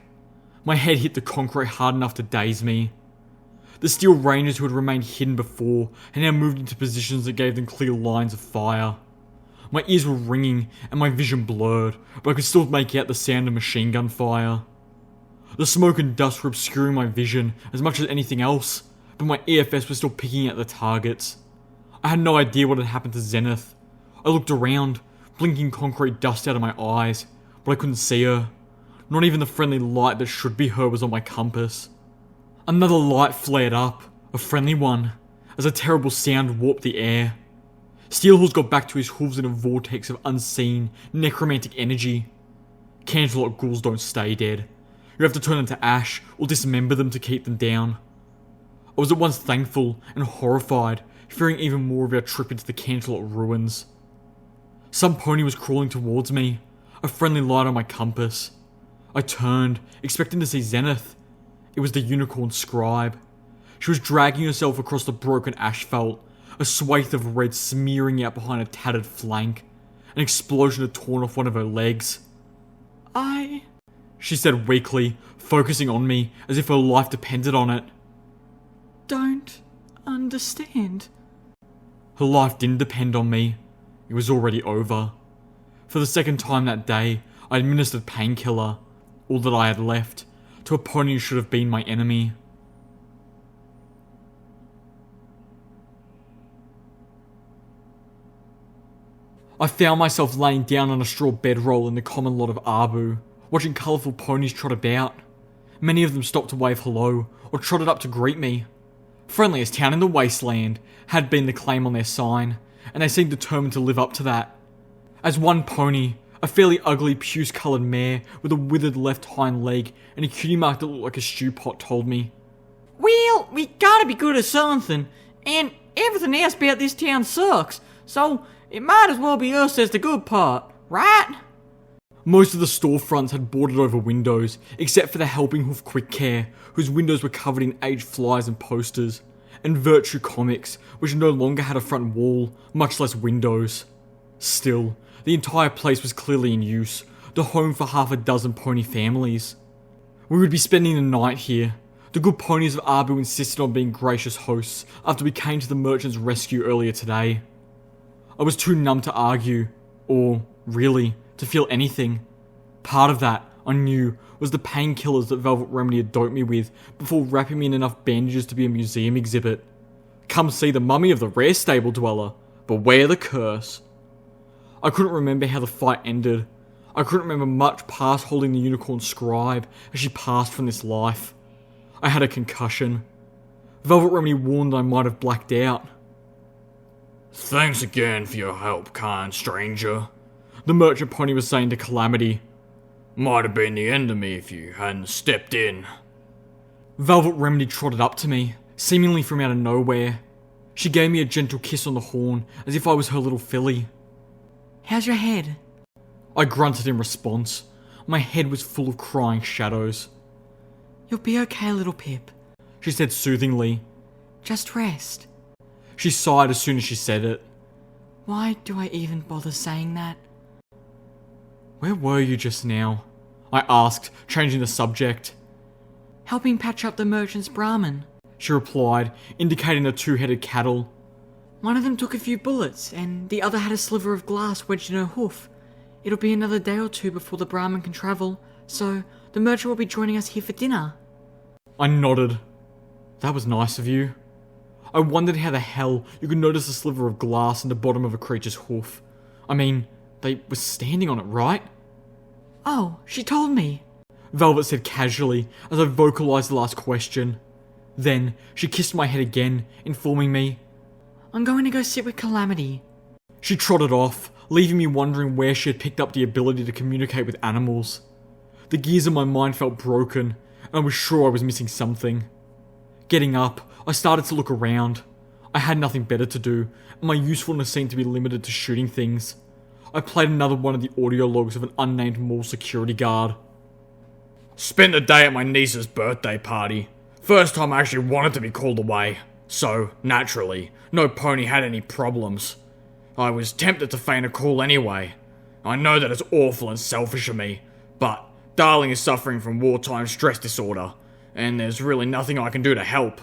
My head hit the concrete hard enough to daze me. The steel rangers who had remained hidden before had now moved into positions that gave them clear lines of fire. My ears were ringing and my vision blurred, but I could still make out the sound of machine gun fire. The smoke and dust were obscuring my vision as much as anything else, but my EFS was still picking at the targets. I had no idea what had happened to Zenith. I looked around, blinking concrete dust out of my eyes, but I couldn't see her. Not even the friendly light that should be her was on my compass. Another light flared up, a friendly one, as a terrible sound warped the air. Steelhorse got back to his hooves in a vortex of unseen, necromantic energy. Canterlot ghouls don't stay dead. You have to turn them to ash or dismember them to keep them down. I was at once thankful and horrified, fearing even more of our trip into the Canterlot ruins. Some pony was crawling towards me, a friendly light on my compass. I turned, expecting to see Zenith. It was the unicorn scribe. She was dragging herself across the broken asphalt, a swathe of red smearing out behind a tattered flank. An explosion had torn off one of her legs. She said weakly, focusing on me as if her life depended on it. Don't understand. Her life didn't depend on me. It was already over. For the second time that day, I administered painkiller, all that I had left, to a pony who should have been my enemy. I found myself laying down on a straw bedroll in the common lot of Abu, watching colourful ponies trot about. Many of them stopped to wave hello, or trotted up to greet me. Friendliest town in the wasteland had been the claim on their sign, and they seemed determined to live up to that. As one pony, a fairly ugly puce-coloured mare with a withered left hind leg and a cutie mark that looked like a stew pot, told me, Well, we gotta be good at something, and everything else about this town sucks, so it might as well be us as the good part, right? Most of the storefronts had boarded over windows, except for the Helping Hoof Quick Care, whose windows were covered in aged flyers and posters, and Virtue Comics, which no longer had a front wall, much less windows. Still, the entire place was clearly in use, the home for half a dozen pony families. We would be spending the night here. The good ponies of Abu insisted on being gracious hosts after we came to the merchant's rescue earlier today. I was too numb to argue, or, really, to feel anything. Part of that, I knew, was the painkillers that Velvet Remedy had doped me with before wrapping me in enough bandages to be a museum exhibit. Come see the mummy of the rare stable dweller. Beware the curse. I couldn't remember how the fight ended. I couldn't remember much past holding the unicorn scribe as she passed from this life. I had a concussion. Velvet Remedy warned I might have blacked out. Thanks again for your help, kind stranger. The merchant pony was saying to Calamity. Might have been the end of me if you hadn't stepped in. Velvet Remedy trotted up to me, seemingly from out of nowhere. She gave me a gentle kiss on the horn, as if I was her little filly. How's your head? I grunted in response. My head was full of crying shadows. You'll be okay, little Pip. She said soothingly. Just rest. She sighed as soon as she said it. Why do I even bother saying that? Where were you just now? I asked, changing the subject. Helping patch up the merchant's Brahmin. She replied, indicating the two-headed cattle. One of them took a few bullets, and the other had a sliver of glass wedged in her hoof. It'll be another day or two before the Brahmin can travel, so the merchant will be joining us here for dinner. I nodded. That was nice of you. I wondered how the hell you could notice a sliver of glass in the bottom of a creature's hoof. I mean, they were standing on it, right? Oh, she told me. Velvet said casually as I vocalized the last question. Then, she kissed my head again, informing me. I'm going to go sit with Calamity. She trotted off, leaving me wondering where she had picked up the ability to communicate with animals. The gears in my mind felt broken, and I was sure I was missing something. Getting up, I started to look around. I had nothing better to do, and my usefulness seemed to be limited to shooting things. I played another one of the audio logs of an unnamed mall security guard. Spent the day at my niece's birthday party. First time I actually wanted to be called away. So, naturally, no pony had any problems. I was tempted to feign a call anyway. I know that it's awful and selfish of me, but Darling is suffering from wartime stress disorder, and there's really nothing I can do to help.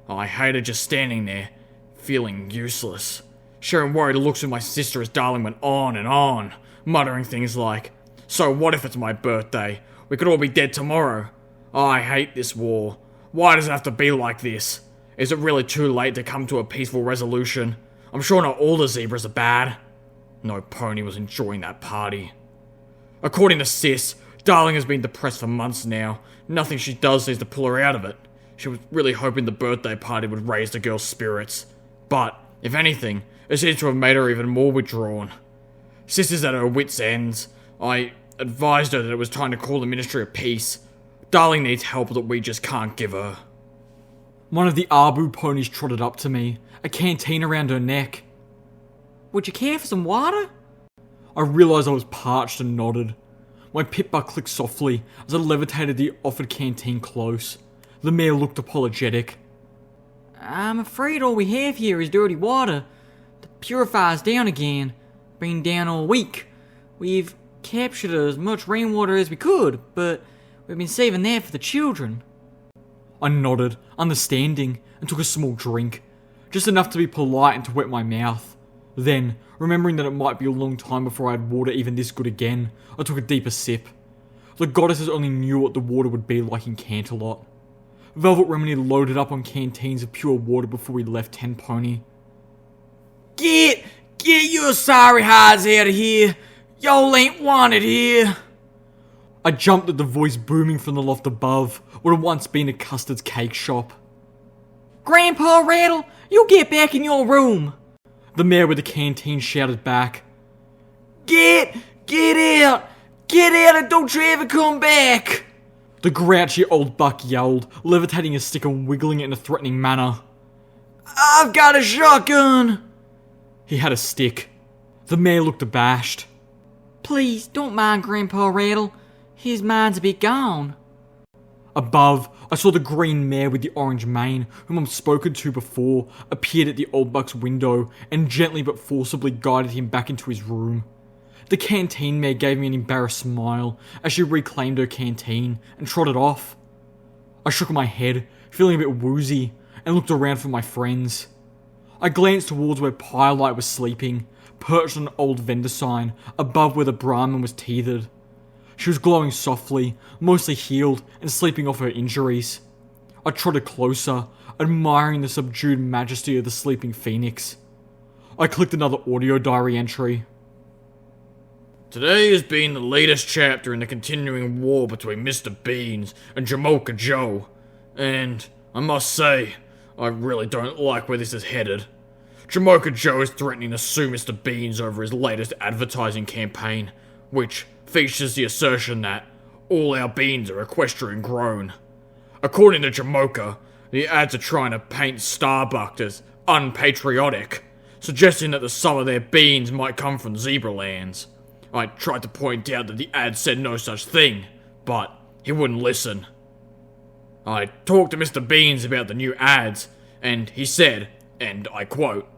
I hated just standing there, feeling useless. Sharing worried looks with my sister as Darling went on, muttering things like, "So what if it's my birthday? We could all be dead tomorrow. I hate this war. Why does it have to be like this? Is it really too late to come to a peaceful resolution? I'm sure not all the zebras are bad." No pony was enjoying that party. According to Sis, Darling has been depressed for months now. Nothing she does seems to pull her out of it. She was really hoping the birthday party would raise the girl's spirits. But, if anything, it seems to have made her even more withdrawn. Sis is at her wits' ends. I advised her that it was time to call the Ministry of Peace. Darling needs help that we just can't give her. One of the Abu ponies trotted up to me, a canteen around her neck. Would you care for some water? I realised I was parched and nodded. My pit bar clicked softly as I levitated the offered canteen close. The mare looked apologetic. I'm afraid all we have here is dirty water. The purifier's down again. Been down all week. We've captured as much rainwater as we could, but we've been saving that for the children. I nodded, understanding, and took a small drink. Just enough to be polite and to wet my mouth. Then, remembering that it might be a long time before I had water even this good again, I took a deeper sip. The goddesses only knew what the water would be like in Canterlot. Velvet Remedy loaded up on canteens of pure water before we left 10 Pony. Get your sorry hides out of here. Y'all ain't wanted here. I jumped at the voice booming from the loft above, what had once been a custard's cake shop. Grandpa Rattle, you get back in your room. The mare with the canteen shouted back. Get out. Get out and don't you ever come back. The grouchy old buck yelled, levitating his stick and wiggling it in a threatening manner. I've got a shotgun. He had a stick. The mare looked abashed. Please, don't mind Grandpa Rattle. His mind's a bit gone. Above, I saw the green mare with the orange mane, whom I've spoken to before, appeared at the old buck's window and gently but forcibly guided him back into his room. The canteen mare gave me an embarrassed smile as she reclaimed her canteen and trotted off. I shook my head, feeling a bit woozy, and looked around for my friends. I glanced towards where Pyrelight was sleeping, perched on an old vendor sign, above where the Brahmin was tethered. She was glowing softly, mostly healed, and sleeping off her injuries. I trotted closer, admiring the subdued majesty of the sleeping phoenix. I clicked another audio diary entry. Today has been the latest chapter in the continuing war between Mr. Beans and Jamocha Joe, and I must say, I really don't like where this is headed. Jamocha Joe is threatening to sue Mr. Beans over his latest advertising campaign, which features the assertion that all our beans are equestrian grown. According to Jamocha, the ads are trying to paint Starbuck as unpatriotic, suggesting that the some of their beans might come from Zebralands. I tried to point out that the ad said no such thing, but he wouldn't listen. I talked to Mr. Beans about the new ads, and he said, and I quote,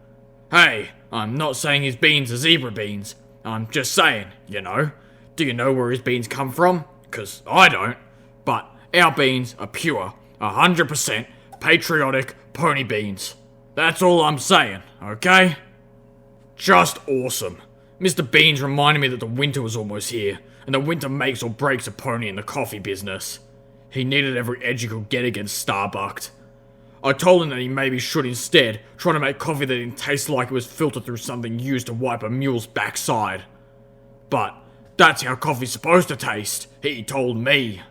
"Hey, I'm not saying his beans are zebra beans. I'm just saying, you know. Do you know where his beans come from? 'Cause I don't. But our beans are pure, 100% patriotic pony beans. That's all I'm saying, okay?" Just awesome. Mr. Beans reminded me that the winter was almost here, and that winter makes or breaks a pony in the coffee business. He needed every edge he could get against Starbucked. I told him that he maybe should instead try to make coffee that didn't taste like it was filtered through something used to wipe a mule's backside. But that's how coffee's supposed to taste, he told me.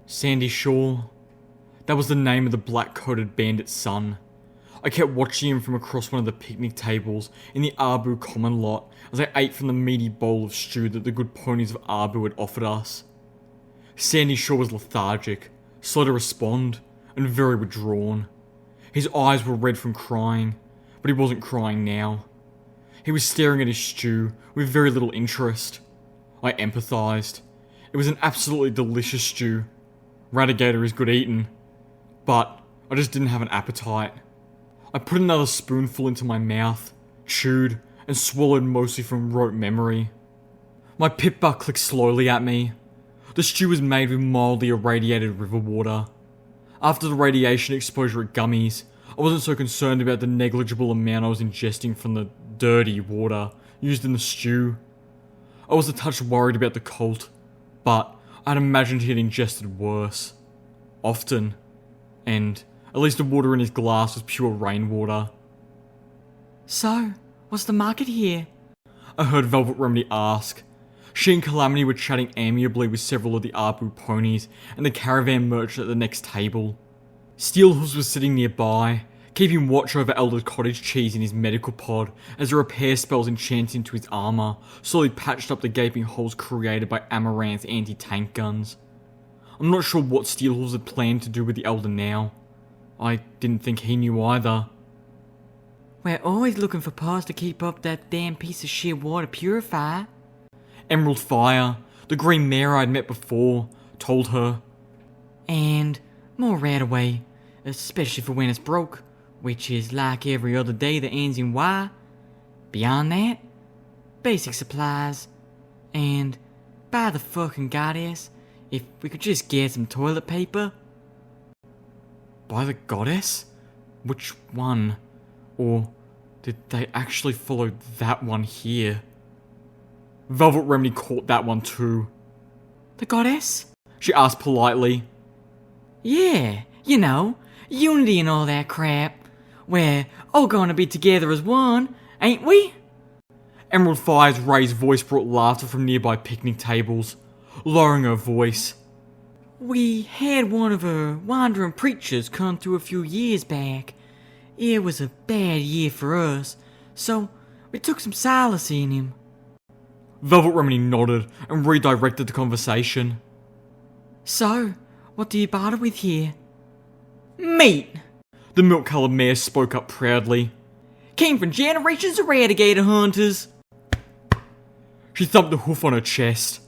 Sandy Shore. That was the name of the black-coated bandit's son. I kept watching him from across one of the picnic tables in the Abu common lot as I ate from the meaty bowl of stew that the good ponies of Abu had offered us. Sandy Shore was lethargic, slow to respond, and very withdrawn. His eyes were red from crying, but he wasn't crying now. He was staring at his stew with very little interest. I empathised. It was an absolutely delicious stew. Radigator is good eating, but I just didn't have an appetite. I put another spoonful into my mouth, chewed, and swallowed mostly from rote memory. My pip bar clicked slowly at me. The stew was made with mildly irradiated river water. After the radiation exposure at gummies, I wasn't so concerned about the negligible amount I was ingesting from the dirty water used in the stew. I was a touch worried about the cult, but I'd imagined he had ingested worse. Often. And at least the water in his glass was pure rainwater. So, what's the market here? I heard Velvet Remedy ask. She and Calamity were chatting amiably with several of the Abu ponies and the caravan merchant at the next table. Steelhooves was sitting nearby, keeping watch over Elder Cottage Cheese in his medical pod as the repair spells enchanted into his armour slowly patched up the gaping holes created by Amaranth's anti-tank guns. I'm not sure what Steelhooves had planned to do with the Elder now. I didn't think he knew either. We're always looking for parts to keep up that damn piece of shit water purifier. Emerald Fire, the green mare I'd met before, told her. And more right away, especially for when it's broke, which is like every other day that ends in Y. Beyond that, basic supplies. And, by the fucking goddess, if we could just get some toilet paper. By the goddess? Which one? Or did they actually follow that one here? Velvet Remedy caught that one too. The goddess? She asked politely. Yeah, you know, unity and all that crap. We're all gonna be together as one, ain't we? Emerald Fire's raised voice brought laughter from nearby picnic tables, lowering her voice. We had one of her wandering preachers come through a few years back. It was a bad year for us, so we took some solace in him. Velvet Remedy nodded and redirected the conversation. So, what do you barter with here? Meat! The milk-coloured mare spoke up proudly. Came from generations of radigator hunters. She thumped a hoof on her chest.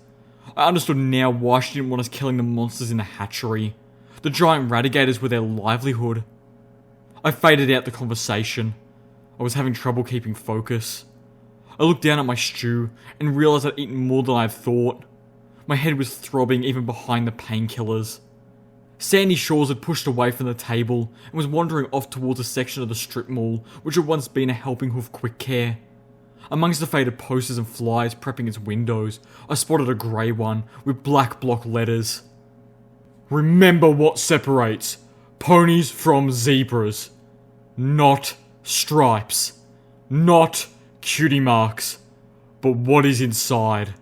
I understood now why she didn't want us killing the monsters in the hatchery. The giant radigators were their livelihood. I faded out the conversation. I was having trouble keeping focus. I looked down at my stew and realised I'd eaten more than I'd thought. My head was throbbing even behind the painkillers. Sandy Shores had pushed away from the table and was wandering off towards a section of the strip mall which had once been a Helping Hoof Quick Care. Amongst the faded posters and flyers prepping its windows, I spotted a grey one with black block letters. Remember what separates ponies from zebras. Not stripes. Not cutie marks. But what is inside.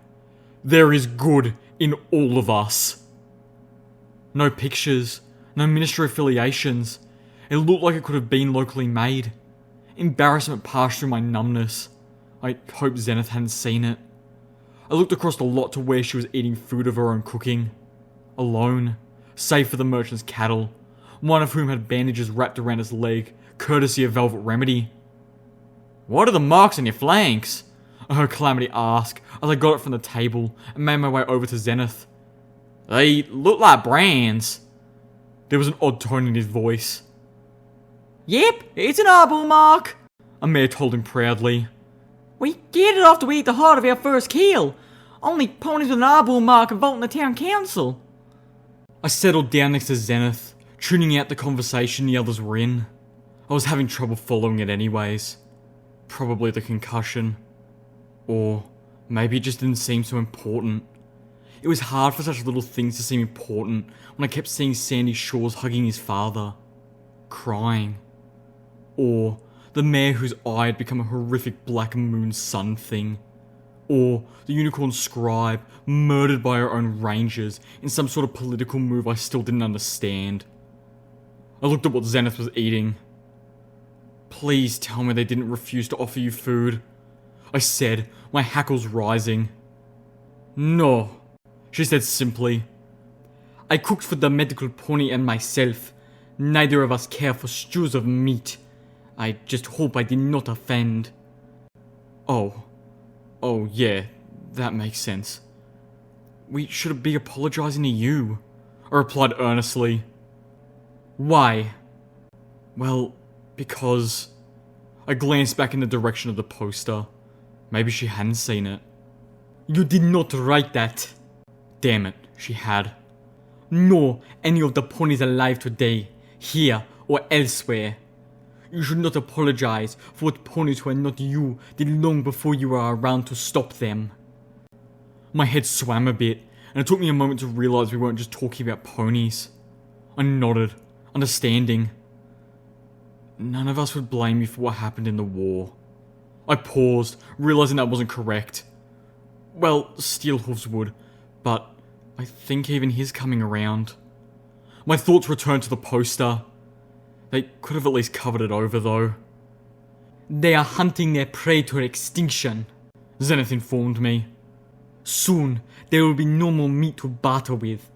There is good in all of us. No pictures, no ministry affiliations. It looked like it could have been locally made. Embarrassment passed through my numbness. I hoped Zenith hadn't seen it. I looked across the lot to where she was eating food of her own cooking. Alone, save for the merchant's cattle, one of whom had bandages wrapped around his leg, courtesy of Velvet Remedy. What are the marks on your flanks? I heard Calamity ask as I got it from the table and made my way over to Zenith. They look like brands. There was an odd tone in his voice. Yep, it's an eyeball mark. Amir told him proudly. We get it after we eat the heart of our first kill. Only ponies with an eyeball mark can vote in the town council. I settled down next to Zenith, tuning out the conversation the others were in. I was having trouble following it anyways. Probably the concussion. Or maybe it just didn't seem so important. It was hard for such little things to seem important when I kept seeing Sandy Shores hugging his father. Crying. Or the mare whose eye had become a horrific black moon sun thing. Or the unicorn scribe murdered by her own rangers in some sort of political move I still didn't understand. I looked at what Zenith was eating. Please tell me they didn't refuse to offer you food. I said, my hackles rising. No, she said simply. I cooked for the medical pony and myself. Neither of us care for stews of meat. I just hope I did not offend. Oh, yeah, that makes sense. We should be apologizing to you, I replied earnestly. Why? Well, because... I glanced back in the direction of the poster. Maybe she hadn't seen it. You did not write that. Damn it, she had. Nor any of the ponies alive today, here or elsewhere. You should not apologize for what ponies who are not you did long before you were around to stop them. My head swam a bit, and it took me a moment to realize we weren't just talking about ponies. I nodded, understanding. None of us would blame you for what happened in the war. I paused, realizing that wasn't correct. Well, Steelhooves would, but I think even his coming around. My thoughts returned to the poster. They could have at least covered it over, though. They are hunting their prey to extinction, Zenith informed me. Soon, there will be no more meat to barter with.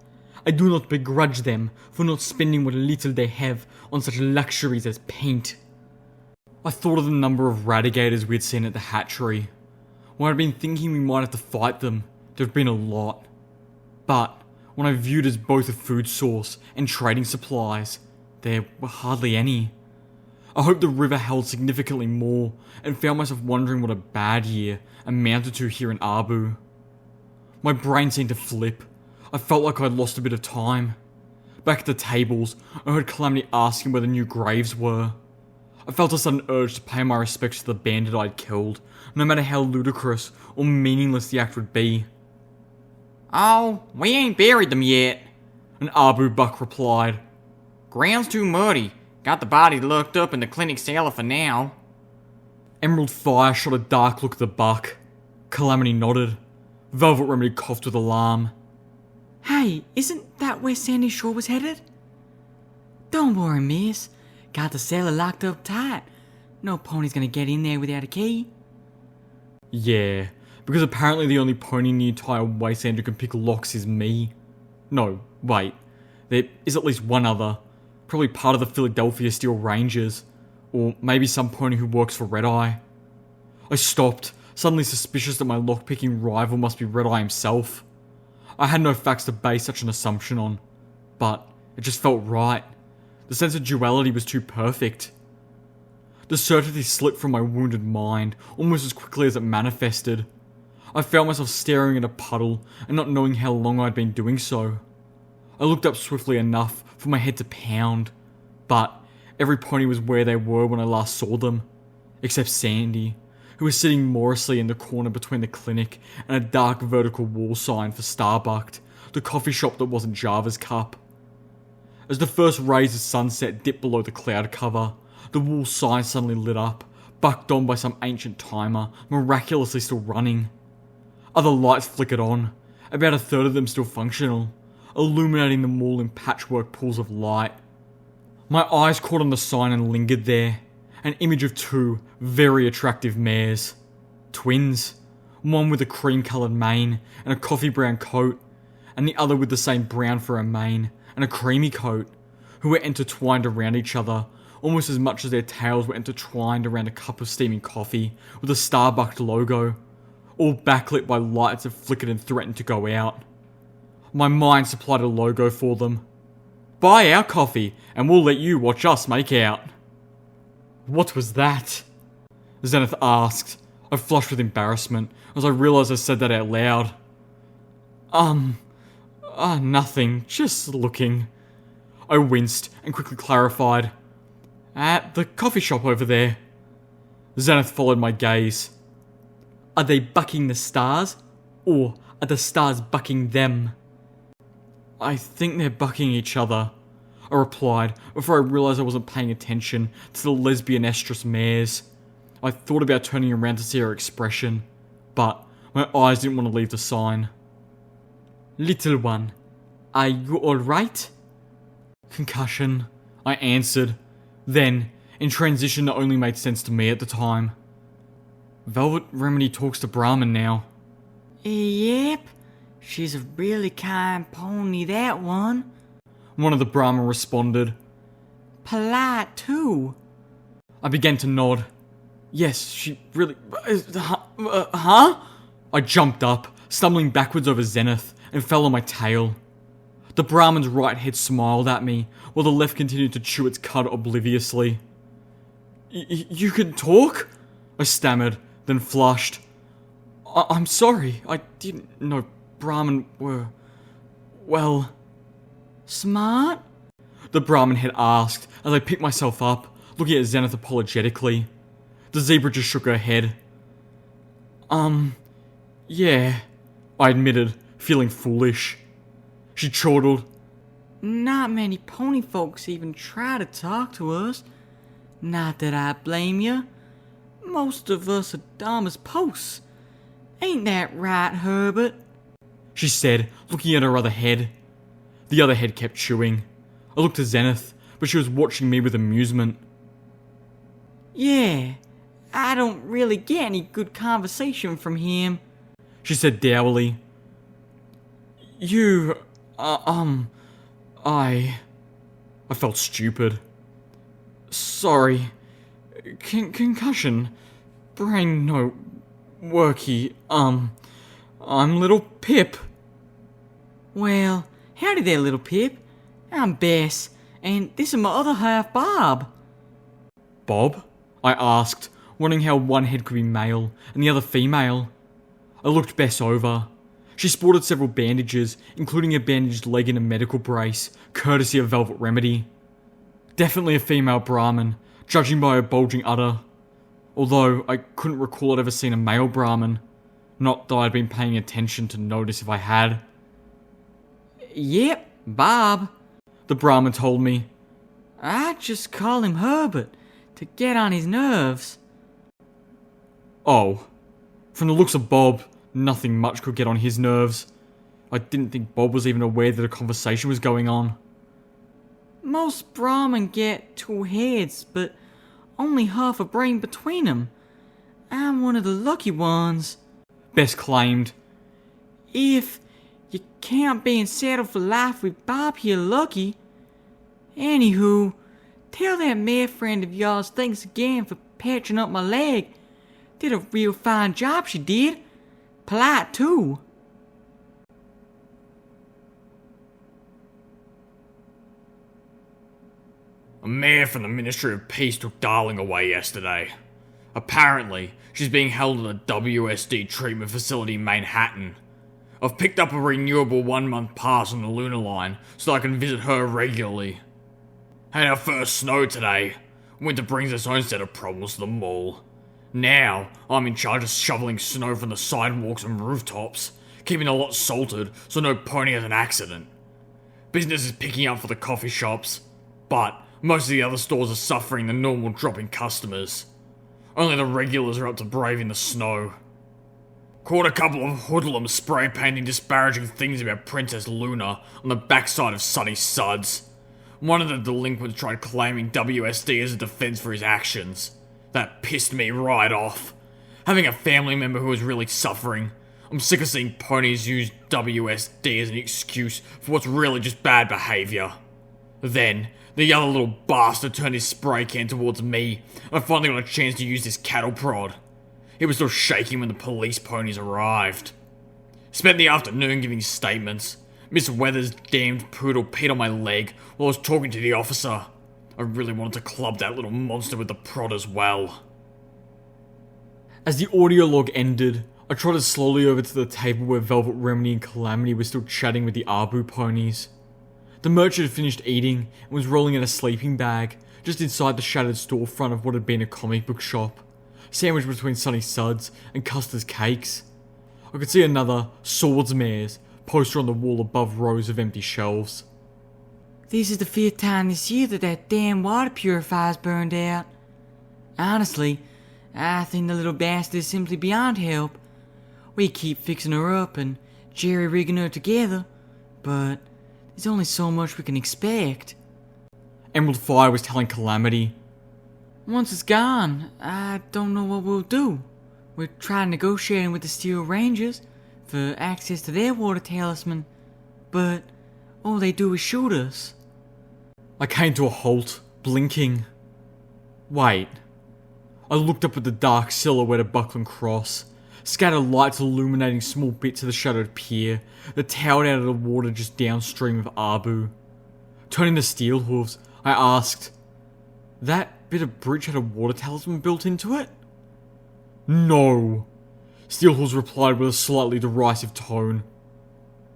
I do not begrudge them for not spending what little they have on such luxuries as paint. I thought of the number of radigators we had seen at the hatchery. When I'd been thinking we might have to fight them, there had been a lot. But when I viewed as both a food source and trading supplies, there were hardly any. I hoped the river held significantly more, and found myself wondering what a bad year amounted to here in Abu. My brain seemed to flip. I felt like I'd lost a bit of time. Back at the tables, I heard Calamity asking where the new graves were. I felt a sudden urge to pay my respects to the bandit I'd killed, no matter how ludicrous or meaningless the act would be. Oh, we ain't buried them yet, An Abu buck replied. ground's too muddy. Got the body looked up in the clinic cellar for now. Emerald Fire shot a dark look at the buck. Calamity nodded. Velvet Remedy coughed with alarm. Hey, isn't that where Sandy Shore was headed? Don't worry, miss. Got the cellar locked up tight. No pony's gonna get in there without a key. Yeah, because apparently the only pony in the entire wasteland who can pick locks is me. No, wait. There is at least one other. Probably part of the Philadelphia Steel Rangers. Or maybe some pony who works for Red Eye. I stopped, suddenly suspicious that my lockpicking rival must be Red Eye himself. I had no facts to base such an assumption on, but it just felt right. The sense of duality was too perfect. The certainty slipped from my wounded mind almost as quickly as it manifested. I found myself staring at a puddle and not knowing how long I'd been doing so. I looked up swiftly enough for my head to pound, but every pony was where they were when I last saw them, except Sandy, who was sitting morosely in the corner between the clinic and a dark vertical wall sign for Starbucked, the coffee shop that wasn't Java's Cup. As the first rays of sunset dipped below the cloud cover, the wall sign suddenly lit up, bucked on by some ancient timer, miraculously still running. Other lights flickered on, about a third of them still functional, illuminating the mall in patchwork pools of light. My eyes caught on the sign and lingered there. An image of two very attractive mares. Twins. One with a cream-coloured mane and a coffee-brown coat, and the other with the same brown for a mane and a creamy coat, who were intertwined around each other, almost as much as their tails were intertwined around a cup of steaming coffee with a Starbucked logo, all backlit by lights that flickered and threatened to go out. My mind supplied a logo for them. Buy our coffee, and we'll let you watch us make out. What was that? Zenith asked. I flushed with embarrassment as I realised I said that out loud. Nothing, just looking. I winced and quickly clarified. At the coffee shop over there. Zenith followed my gaze. Are they bucking the stars? Or are the stars bucking them? I think they're bucking each other, I replied before I realised I wasn't paying attention to the lesbian estrus mares. I thought about turning around to see her expression, but my eyes didn't want to leave the sign. Little one, are you alright? Concussion, I answered. Then, in transition that only made sense to me at the time. Velvet Remedy talks to Brahmin now. Yep, she's a really kind pony, that one. One of the Brahmin responded. polite too. I began to nod. Yes, she really... huh? I jumped up, stumbling backwards over Zenith, and fell on my tail. The Brahmin's right head smiled at me, while the left continued to chew its cud obliviously. You can talk? I stammered, then flushed. I'm sorry, I didn't know Brahmin were... well... Smart? The Brahmin had asked, as I picked myself up, looking at Zenith apologetically. The zebra just shook her head. Yeah, I admitted, feeling foolish. She chortled. Not many pony folks even try to talk to us. Not that I blame you. Most of us are dumb as posts. Ain't that right, Herbert? She said, looking at her other head. The other head kept chewing. I looked at Zenith, but she was watching me with amusement. Yeah, I don't really get any good conversation from him, she said dourly. I felt stupid. Sorry. Concussion. Brain no worky. I'm little Pip. Well, howdy there, little Pip. I'm Bess, and this is my other half, Bob. Bob? I asked, wondering how one head could be male and the other female. I looked Bess over. She sported several bandages, including a bandaged leg and a medical brace, courtesy of Velvet Remedy. Definitely a female Brahmin, judging by her bulging udder. Although I couldn't recall I'd ever seen a male Brahmin. Not that I'd been paying attention to notice if I had. Yep, Bob. The Brahmin told me. I just call him Herbert to get on his nerves. Oh. From the looks of Bob, nothing much could get on his nerves. I didn't think Bob was even aware that a conversation was going on. Most Brahmin get two heads, but only half a brain between them. I'm one of the lucky ones, Bess claimed. If you can't be settled for life with Bob here lucky. Anywho, tell that mare friend of yours thanks again for patching up my leg. Did a real fine job, she did. Polite, too. A mayor from the Ministry of Peace took Darling away yesterday. Apparently, she's being held in a WSD treatment facility in Manhattan. I've picked up a renewable 1-month pass on the Lunar Line so I can visit her regularly. Had our first snow today. Winter brings its own set of problems to the mall. Now, I'm in charge of shoveling snow from the sidewalks and rooftops, keeping the lot salted so no pony has an accident. Business is picking up for the coffee shops, but most of the other stores are suffering the normal drop in customers. Only the regulars are up to braving the snow. Caught a couple of hoodlums spray painting disparaging things about Princess Luna on the backside of Sunny Suds. One of the delinquents tried claiming WSD as a defense for his actions. That pissed me right off. Having a family member who is really suffering. I'm sick of seeing ponies use WSD as an excuse for what's really just bad behaviour. Then, the other little bastard turned his spray can towards me, and I finally got a chance to use this cattle prod. He was still shaking when the police ponies arrived. Spent the afternoon giving statements. Miss Weather's damned poodle peed on my leg while I was talking to the officer. I really wanted to club that little monster with the prod as well. As the audio log ended, I trotted slowly over to the table where Velvet Remedy and Calamity were still chatting with the Abu ponies. The merchant had finished eating and was rolling in a sleeping bag, just inside the shattered storefront of what had been a comic book shop, sandwiched between Sunny Suds and Custer's Cakes. I could see another Swordsmares poster on the wall above rows of empty shelves. This is the 5th time this year that damn water purifier's burned out. Honestly, I think the little bastard is simply beyond help. We keep fixing her up and jerry-rigging her together, but there's only so much we can expect. Emerald Fire was telling Calamity. Once it's gone, I don't know what we'll do. We're trying negotiating with the Steel Rangers for access to their water talisman, but all they do is shoot us. I came to a halt. blinking. Wait. I looked up at the dark silhouette of Buckland Cross, scattered lights illuminating small bits of the shadowed pier that towered out of the water just downstream of Abu. Turning to Steel Hooves, I asked, that bit of bridge had a water talisman built into it? No, Steel Hooves replied with a slightly derisive tone.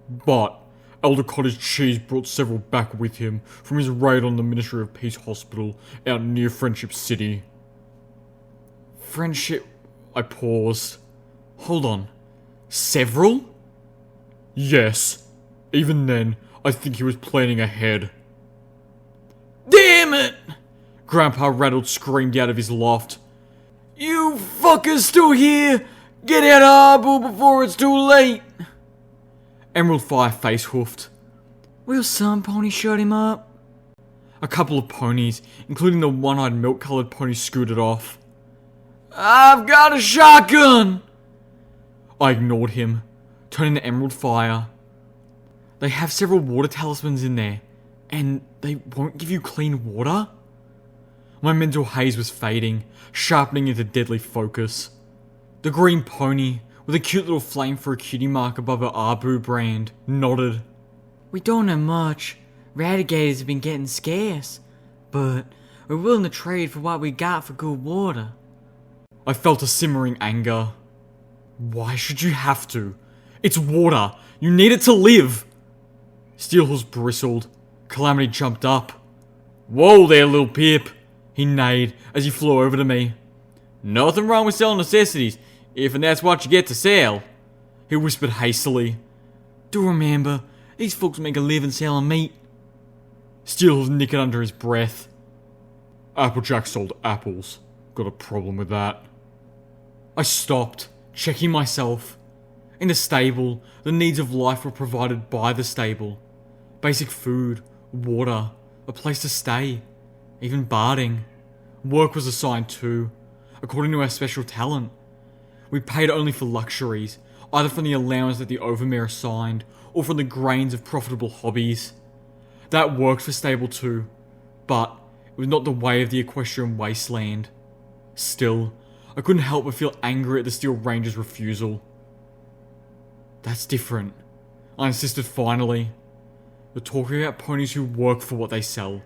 But Elder Cottage Cheese brought several back with him from his raid on the Ministry of Peace Hospital out near Friendship City. Friendship... I paused. Hold on. Several? Yes. Even then, I think he was planning ahead. Damn it! Grandpa Rattled screamed out of his loft. You fuckers still here! Get out of Arbor before it's too late! Emerald Fire face hoofed. Will some pony shut him up? A couple of ponies, including the one-eyed milk-coloured pony, scooted off. I've got a shotgun! I ignored him, turning to Emerald Fire. They have several water talismans in there, and they won't give you clean water? My mental haze was fading, sharpening into deadly focus. The green pony, with a cute little flame for a cutie mark above her Abu brand, nodded. We don't know much. Radigators have been getting scarce, but we're willing to trade for what we got for good water. I felt a simmering anger. Why should you have to? It's water. You need it to live. Steelhooves bristled. Calamity jumped up. Whoa there, little Pip, he neighed as he flew over to me. Nothing wrong with selling necessities, if and that's what you get to sell, he whispered hastily. Do remember, these folks make a living selling meat. Steelhooves nickered under his breath. Applejack sold apples. Got a problem with that. I stopped, checking myself. In the stable, the needs of life were provided by the stable. Basic food, water, a place to stay, even barding. Work was assigned too, according to our special talent. We paid only for luxuries, either from the allowance that the Overmare assigned, or from the grains of profitable hobbies. That worked for stable too, but it was not the way of the equestrian wasteland. Still, I couldn't help but feel angry at the Steel Ranger's refusal. That's different, I insisted finally. We're talking about ponies who work for what they sell.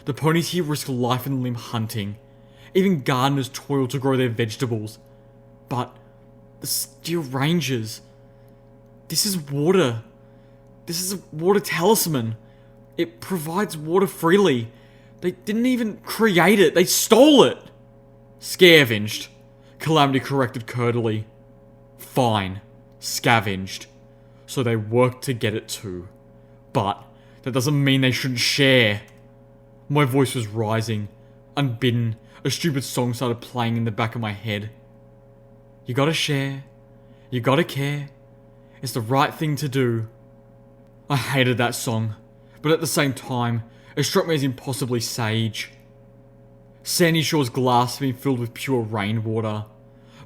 The ponies here risk life and limb hunting. Even gardeners toil to grow their vegetables. But the Steel Rangers... This is water. This is a water talisman. It provides water freely. They didn't even create it. They stole it. Scavenged. Calamity corrected curdily. Fine. Scavenged. So they worked to get it too. But that doesn't mean they shouldn't share. My voice was rising. Unbidden, a stupid song started playing in the back of my head. You gotta share. You gotta care. It's the right thing to do. I hated that song, but at the same time, it struck me as impossibly sage. Sandy Shore's glass had been filled with pure rainwater.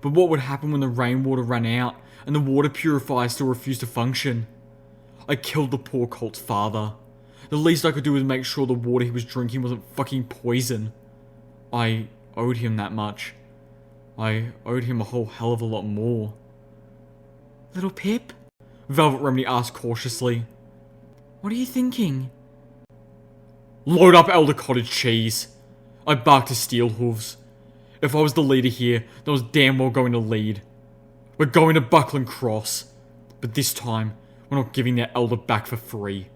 But what would happen when the rainwater ran out and the water purifier still refused to function? I killed the poor colt's father. The least I could do was make sure the water he was drinking wasn't fucking poison. I owed him that much. I owed him a whole hell of a lot more. Little Pip? Velvet Remedy asked cautiously. What are you thinking? Load up Elder Cottage Cheese. I barked to Steel Hooves. If I was the leader here, then I was damn well going to lead. We're going to Buckland Cross. But this time, we're not giving their elder back for free.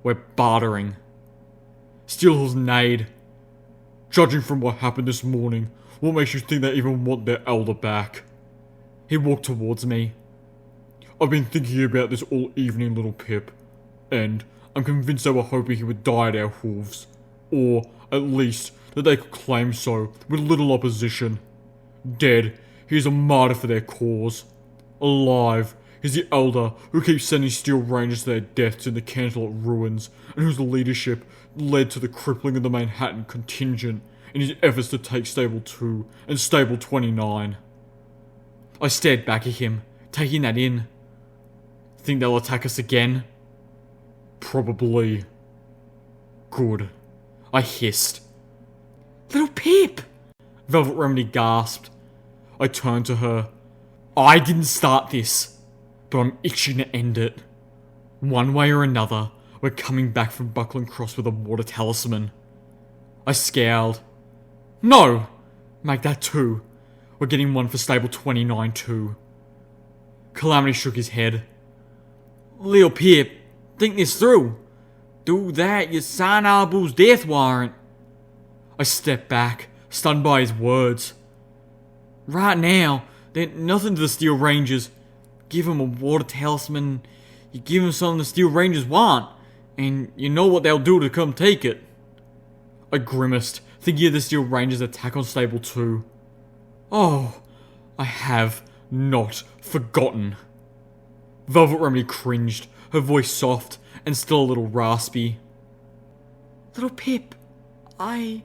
We're bartering. Steel Hooves neighed. Judging from what happened this morning, what makes you think they even want their elder back? He walked towards me. I've been thinking about this all evening, little Pip, and I'm convinced they were hoping he would die at our hooves, or, at least, that they could claim so, with little opposition. Dead, he is a martyr for their cause. Alive, he's the elder who keeps sending Steel Rangers to their deaths in the Canterlot ruins, and whose leadership led to the crippling of the Manhattan contingent in his efforts to take Stable 2 and Stable 29. I stared back at him, taking that in. Think they'll attack us again? Probably. Good. I hissed. Pip! Velvet Remedy gasped. I turned to her. I didn't start this, but I'm itching to end it. One way or another, we're coming back from Buckland Cross with a water talisman. I scowled. No! Make that 2. We're getting one for stable 29 too. Calamity shook his head. Lil Pip, think this through. Do that, you sign Arbu's death warrant. I stepped back, stunned by his words. Right now, they're nothing to the Steel Rangers. Give them a water talisman, you give them something the Steel Rangers want, and you know what they'll do to come take it. I grimaced, thinking of the Steel Rangers' attack on Stable 2. Oh, I have not forgotten. Velvet Remedy cringed, her voice soft and still a little raspy. Little Pip, I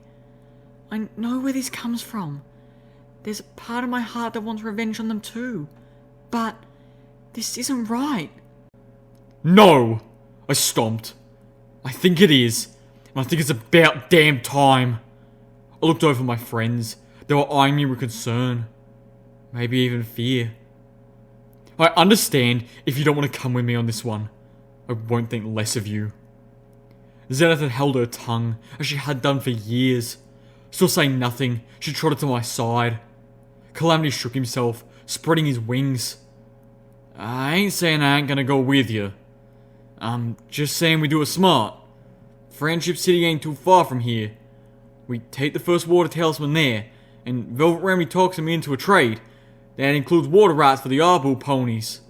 know where this comes from. There's a part of my heart that wants revenge on them too. But this isn't right. No! I stomped. I think it is. And I think it's about damn time. I looked over at my friends. They were eyeing me with concern. Maybe even fear. I understand if you don't want to come with me on this one. I won't think less of you. Zenith had held her tongue, as she had done for years. Still saying nothing, she trotted to my side. Calamity shook himself, spreading his wings. I ain't saying I ain't gonna go with you. I'm just saying we do it smart. Friendship City ain't too far from here. We take the first water talisman there, and Velvet Remedy talks him into a trade. That includes water rights for the Arbu ponies.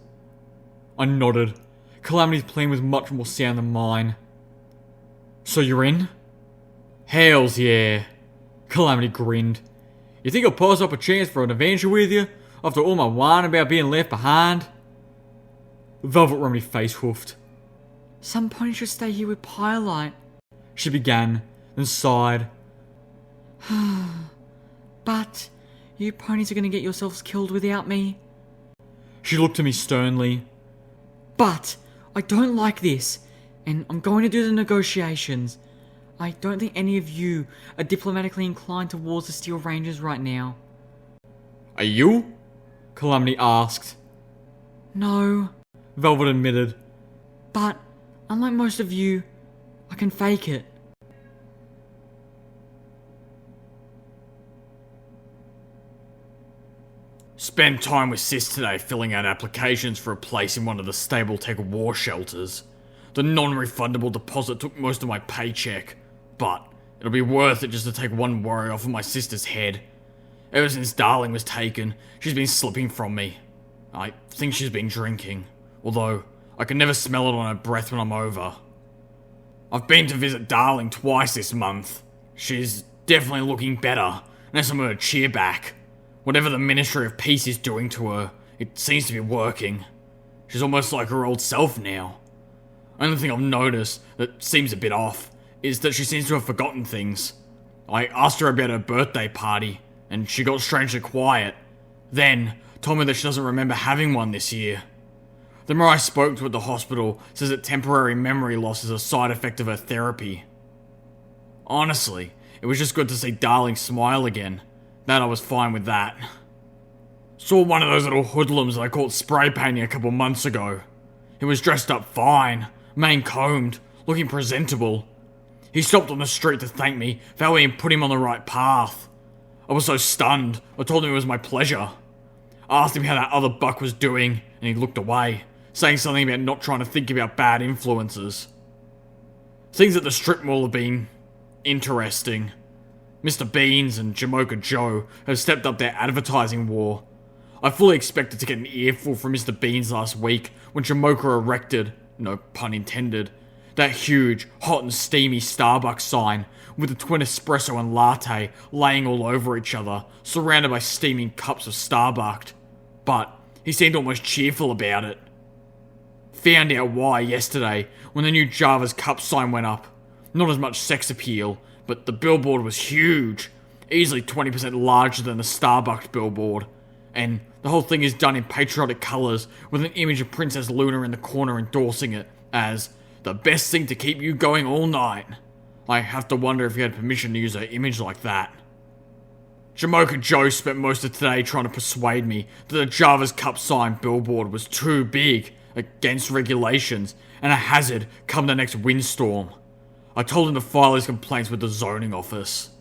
I nodded. Calamity's plan was much more sound than mine. So you're in? Hells yeah. Calamity grinned. You think I'll pass up a chance for an adventure with you, after all my whine about being left behind? Velvet Remedy face hoofed. Some ponies should stay here with Pyrelight. She began, then sighed. But you ponies are gonna get yourselves killed without me. She looked at me sternly. But I don't like this, and I'm going to do the negotiations. I don't think any of you are diplomatically inclined towards the Steel Rangers right now. Are you? Calamity asked. No, Velvet admitted. but unlike most of you, I can fake it. Spent time with Sis today filling out applications for a place in one of the Stable Tech war shelters. The non-refundable deposit took most of my paycheck, but it'll be worth it just to take one worry off of my sister's head. Ever since Darling was taken, she's been slipping from me. I think she's been drinking, although I can never smell it on her breath when I'm over. I've been to visit Darling twice this month. She's definitely looking better, and some of her cheer back. Whatever the Ministry of Peace is doing to her, it seems to be working. She's almost like her old self now. Only thing I've noticed that seems a bit off is that she seems to have forgotten things. I asked her about her birthday party, and she got strangely quiet. Then, told me that she doesn't remember having one this year. The more I spoke to her at the hospital says that temporary memory loss is a side effect of her therapy. Honestly, it was just good to see Darling smile again. That I was fine with that. Saw one of those little hoodlums that I caught spray painting a couple months ago. He was dressed up fine, mane combed, looking presentable. He stopped on the street to thank me for having put him on the right path. I was so stunned, I told him it was my pleasure. I asked him how that other buck was doing, and he looked away, saying something about not trying to think about bad influences. Things at the strip mall have been interesting. Mr. Beans and Jamocha Joe have stepped up their advertising war. I fully expected to get an earful from Mr. Beans last week when Jamocha erected, no pun intended, that huge, hot and steamy Starbucks sign with the twin espresso and latte laying all over each other, surrounded by steaming cups of Starbucks. But he seemed almost cheerful about it. Found out why yesterday when the new Java's Cup sign went up. Not as much sex appeal, but the billboard was huge, easily 20% larger than the Starbucks billboard. And the whole thing is done in patriotic colours with an image of Princess Luna in the corner endorsing it as the best thing to keep you going all night. I have to wonder if he had permission to use her image like that. Jamocha Joe spent most of today trying to persuade me that the Java's Cup sign billboard was too big, against regulations, and a hazard come the next windstorm. I told him to file his complaints with the zoning office.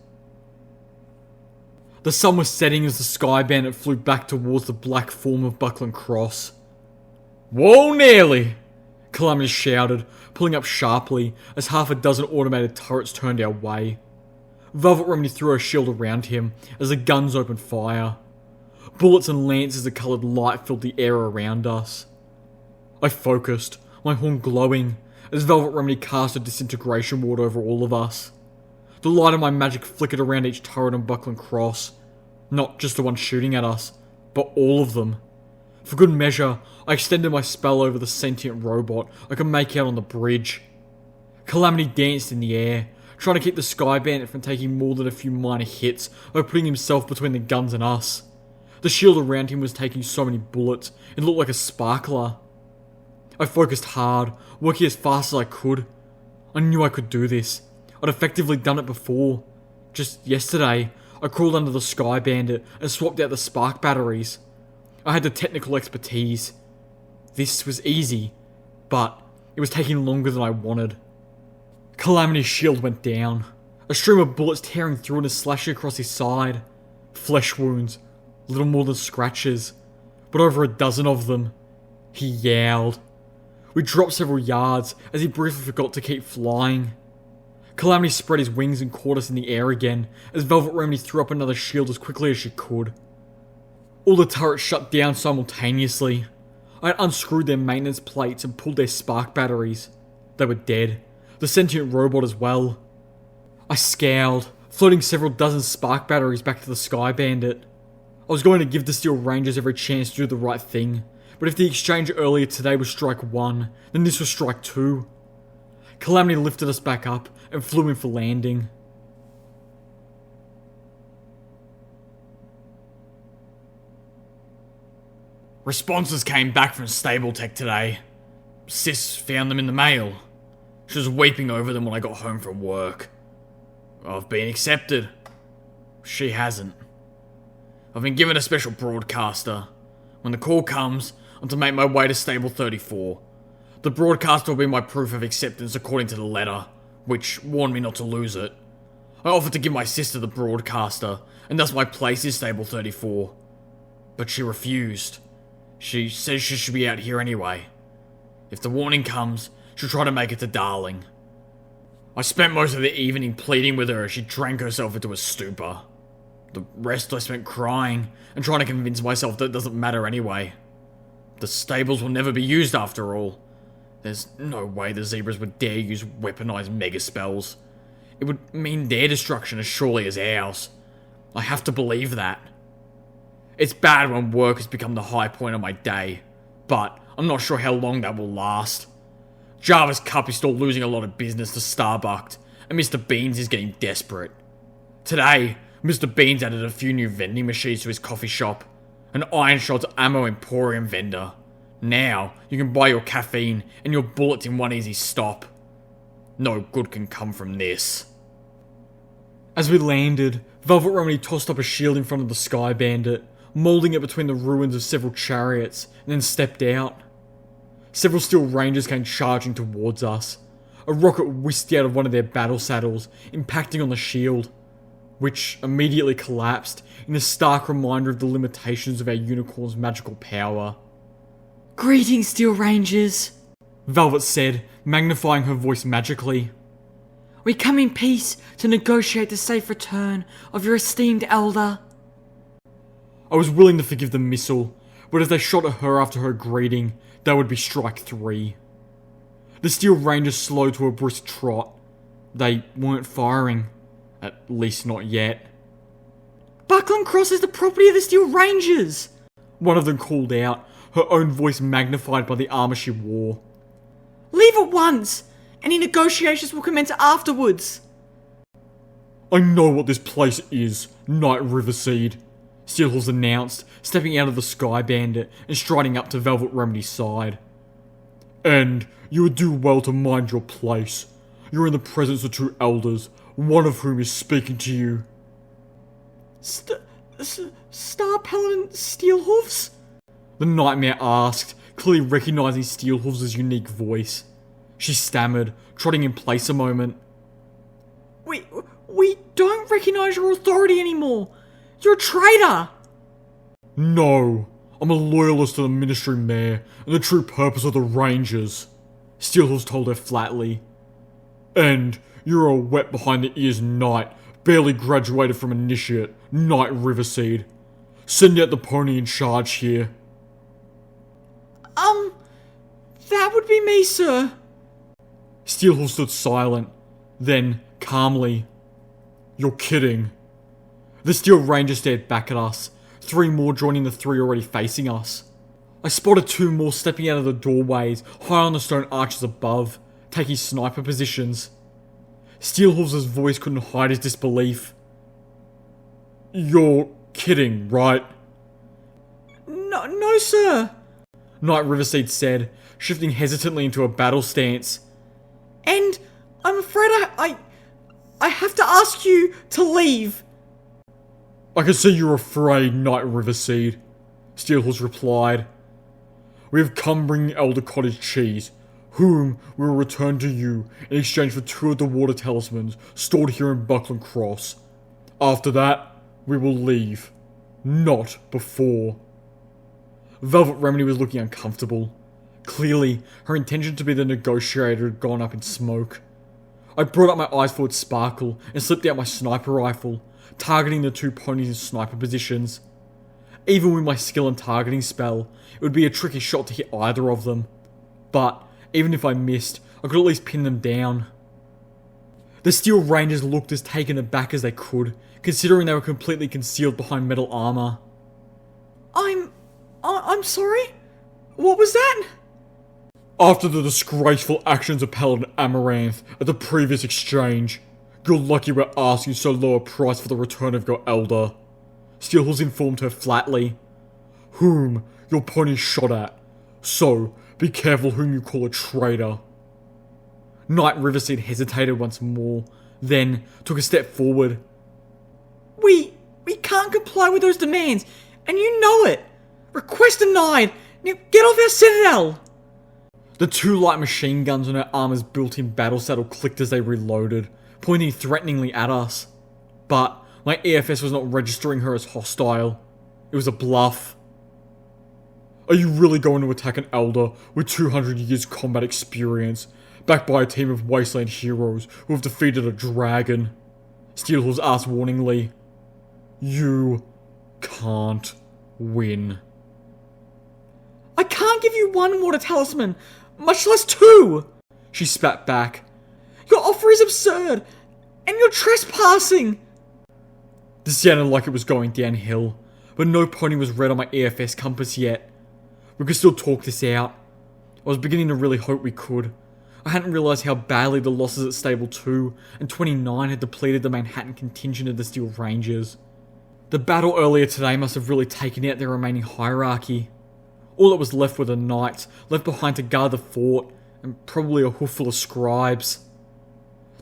The sun was setting as the Sky Bandit flew back towards the black form of Buckland Cross. "Whoa, nearly!" Calamity shouted, pulling up sharply as half a dozen automated turrets turned our way. Velvet Remedy threw her shield around him as the guns opened fire. Bullets and lances of coloured light filled the air around us. I focused, my horn glowing, as Velvet Remedy cast a disintegration ward over all of us. The light of my magic flickered around each turret on Buckland Cross. Not just the one shooting at us, but all of them. For good measure, I extended my spell over the sentient robot I could make out on the bridge. Calamity danced in the air, trying to keep the Sky Bandit from taking more than a few minor hits by putting himself between the guns and us. The shield around him was taking so many bullets, it looked like a sparkler. I focused hard, working as fast as I could. I knew I could do this. I'd effectively done it before. Just yesterday, I crawled under the Sky Bandit and swapped out the spark batteries. I had the technical expertise. This was easy, but it was taking longer than I wanted. Calamity's shield went down, a stream of bullets tearing through it and slashing across his side. Flesh wounds, little more than scratches, but over a dozen of them. He yowled. We dropped several yards as he briefly forgot to keep flying. Calamity spread his wings and caught us in the air again as Velvet Remedy threw up another shield as quickly as she could. All the turrets shut down simultaneously. I had unscrewed their maintenance plates and pulled their spark batteries. They were dead. The sentient robot as well. I scowled, floating several dozen spark batteries back to the Sky Bandit. I was going to give the Steel Rangers every chance to do the right thing, but if the exchange earlier today was strike one, then this was strike two. Calamity lifted us back up and flew in for landing. Responses came back from Stable Tech today. Sis found them in the mail. She was weeping over them when I got home from work. I've been accepted. She hasn't. I've been given a special broadcaster. When the call comes, I'm to make my way to Stable 34. The broadcaster will be my proof of acceptance according to the letter, which warned me not to lose it. I offered to give my sister the broadcaster, and thus my place is Stable 34. But she refused. She says she should be out here anyway. If the warning comes, she'll try to make it to Darling. I spent most of the evening pleading with her as she drank herself into a stupor. The rest I spent crying and trying to convince myself that it doesn't matter anyway. The stables will never be used after all. There's no way the zebras would dare use weaponized mega spells. It would mean their destruction as surely as ours. I have to believe that. It's bad when work has become the high point of my day, but I'm not sure how long that will last. Java's Cup is still losing a lot of business to Starbucked, and Mr. Beans is getting desperate. Today, Mr. Beans added a few new vending machines to his coffee shop, an Iron Shot's Ammo Emporium vendor. Now, you can buy your caffeine and your bullets in one easy stop. No good can come from this. As we landed, Velvet Remedy tossed up a shield in front of the Sky Bandit, moulding it between the ruins of several chariots, and then stepped out. Several Steel Rangers came charging towards us. A rocket whisked out of one of their battle saddles, impacting on the shield, which immediately collapsed in a stark reminder of the limitations of our unicorn's magical power. Greetings, Steel Rangers. Velvet said, magnifying her voice magically. We come in peace to negotiate the safe return of your esteemed elder. I was willing to forgive the missile, but as they shot at her after her greeting, that would be strike three. The Steel Rangers slowed to a brisk trot. They weren't firing. At least not yet. Buckland Cross is the property of the Steel Rangers! One of them called out, her own voice magnified by the armour she wore. Leave at once! Any negotiations will commence afterwards! I know what this place is, Night Riverseed, Steelhorse announced, stepping out of the Sky Bandit and striding up to Velvet Remedy's side. And you would do well to mind your place. You're in the presence of two elders, one of whom is speaking to you. Star Paladin Steelhoofs? The nightmare asked, clearly recognizing Steelhoofs' unique voice. She stammered, trotting in place a moment. We don't recognize your authority anymore. You're a traitor. No, I'm a loyalist to the Ministry Mayor and the true purpose of the Rangers, Steelhoofs told her flatly. And you're a wet behind the ears knight, barely graduated from Initiate, Knight Riverseed. Send out the pony in charge here. That would be me, sir. Steelhoofs stood silent, then, calmly, "You're kidding." The Steel Ranger stared back at us, 3 more joining the 3 already facing us. I spotted 2 more stepping out of the doorways, high on the stone arches above, taking sniper positions. Steelhoofs' voice couldn't hide his disbelief. "You're kidding, right?" No, sir. Knight Riverseed said, shifting hesitantly into a battle stance. And I'm afraid I have to ask you to leave. "I can see you're afraid, Knight Riverseed," Steelhoofs replied. "We have come bringing Elder Cottage cheese, whom we will return to you in exchange for 2 of the water talismans stored here in Buckland Cross. After that, we will leave. Not before." Velvet Remedy was looking uncomfortable. Clearly, her intention to be the negotiator had gone up in smoke. I brought up my eyes forward sparkle and slipped out my sniper rifle, targeting the 2 ponies in sniper positions. Even with my skill and targeting spell, it would be a tricky shot to hit either of them. But, even if I missed, I could at least pin them down. The Steel Rangers looked as taken aback as they could, considering they were completely concealed behind metal armor. I'm sorry? What was that? "After the disgraceful actions of Paladin Amaranth at the previous exchange, you're lucky we're asking so low a price for the return of your elder," Steelhoofs informed her flatly. "Whom your pony shot at. So, be careful whom you call a traitor." Knight Riverseed hesitated once more, then took a step forward. We can't comply with those demands, and you know it. Request denied. Now get off our citadel. The 2 light machine guns on her armor's built-in battle saddle clicked as they reloaded, pointing threateningly at us. But my EFS was not registering her as hostile. It was a bluff. "Are you really going to attack an elder with 200 years combat experience, backed by a team of wasteland heroes who have defeated a dragon?" Steelhoofs asked warningly. "You can't win." I can't give you 1 water talisman, much less 2. She spat back. Your offer is absurd, and you're trespassing. This sounded like it was going downhill, but no pony was red on my EFS compass yet. We could still talk this out. I was beginning to really hope we could. I hadn't realised how badly the losses at Stable 2 and 29 had depleted the Manhattan contingent of the Steel Rangers. The battle earlier today must have really taken out their remaining hierarchy. All that was left were the knights, left behind to guard the fort, and probably a hoofful of scribes.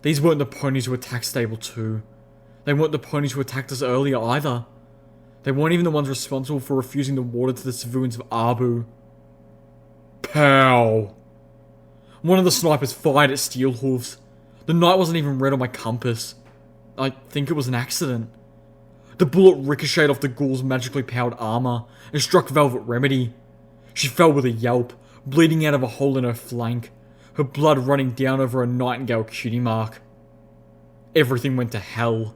These weren't the ponies who attacked Stable 2. They weren't the ponies who attacked us earlier either. They weren't even the ones responsible for refusing the water to the civilians of Abu. Pow! One of the snipers fired at Steelhoofs. The knight wasn't even red on my compass. I think it was an accident. The bullet ricocheted off the ghoul's magically powered armor and struck Velvet Remedy. She fell with a yelp, bleeding out of a hole in her flank, her blood running down over a nightingale cutie mark. Everything went to hell.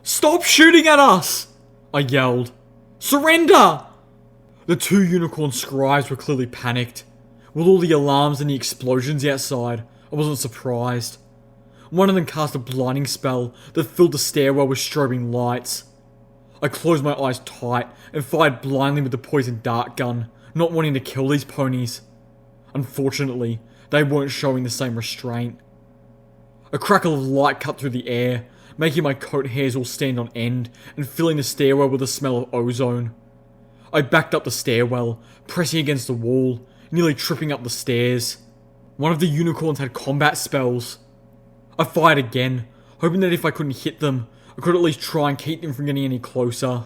"Stop shooting at us!" I yelled. "Surrender!" The 2 unicorn scribes were clearly panicked. With all the alarms and the explosions outside, I wasn't surprised. One of them cast a blinding spell that filled the stairwell with strobing lights. I closed my eyes tight and fired blindly with the poison dart gun, not wanting to kill these ponies. Unfortunately, they weren't showing the same restraint. A crackle of light cut through the air, making my coat hairs all stand on end and filling the stairwell with the smell of ozone. I backed up the stairwell, pressing against the wall, nearly tripping up the stairs. One of the unicorns had combat spells. I fired again, hoping that if I couldn't hit them, I could at least try and keep them from getting any closer.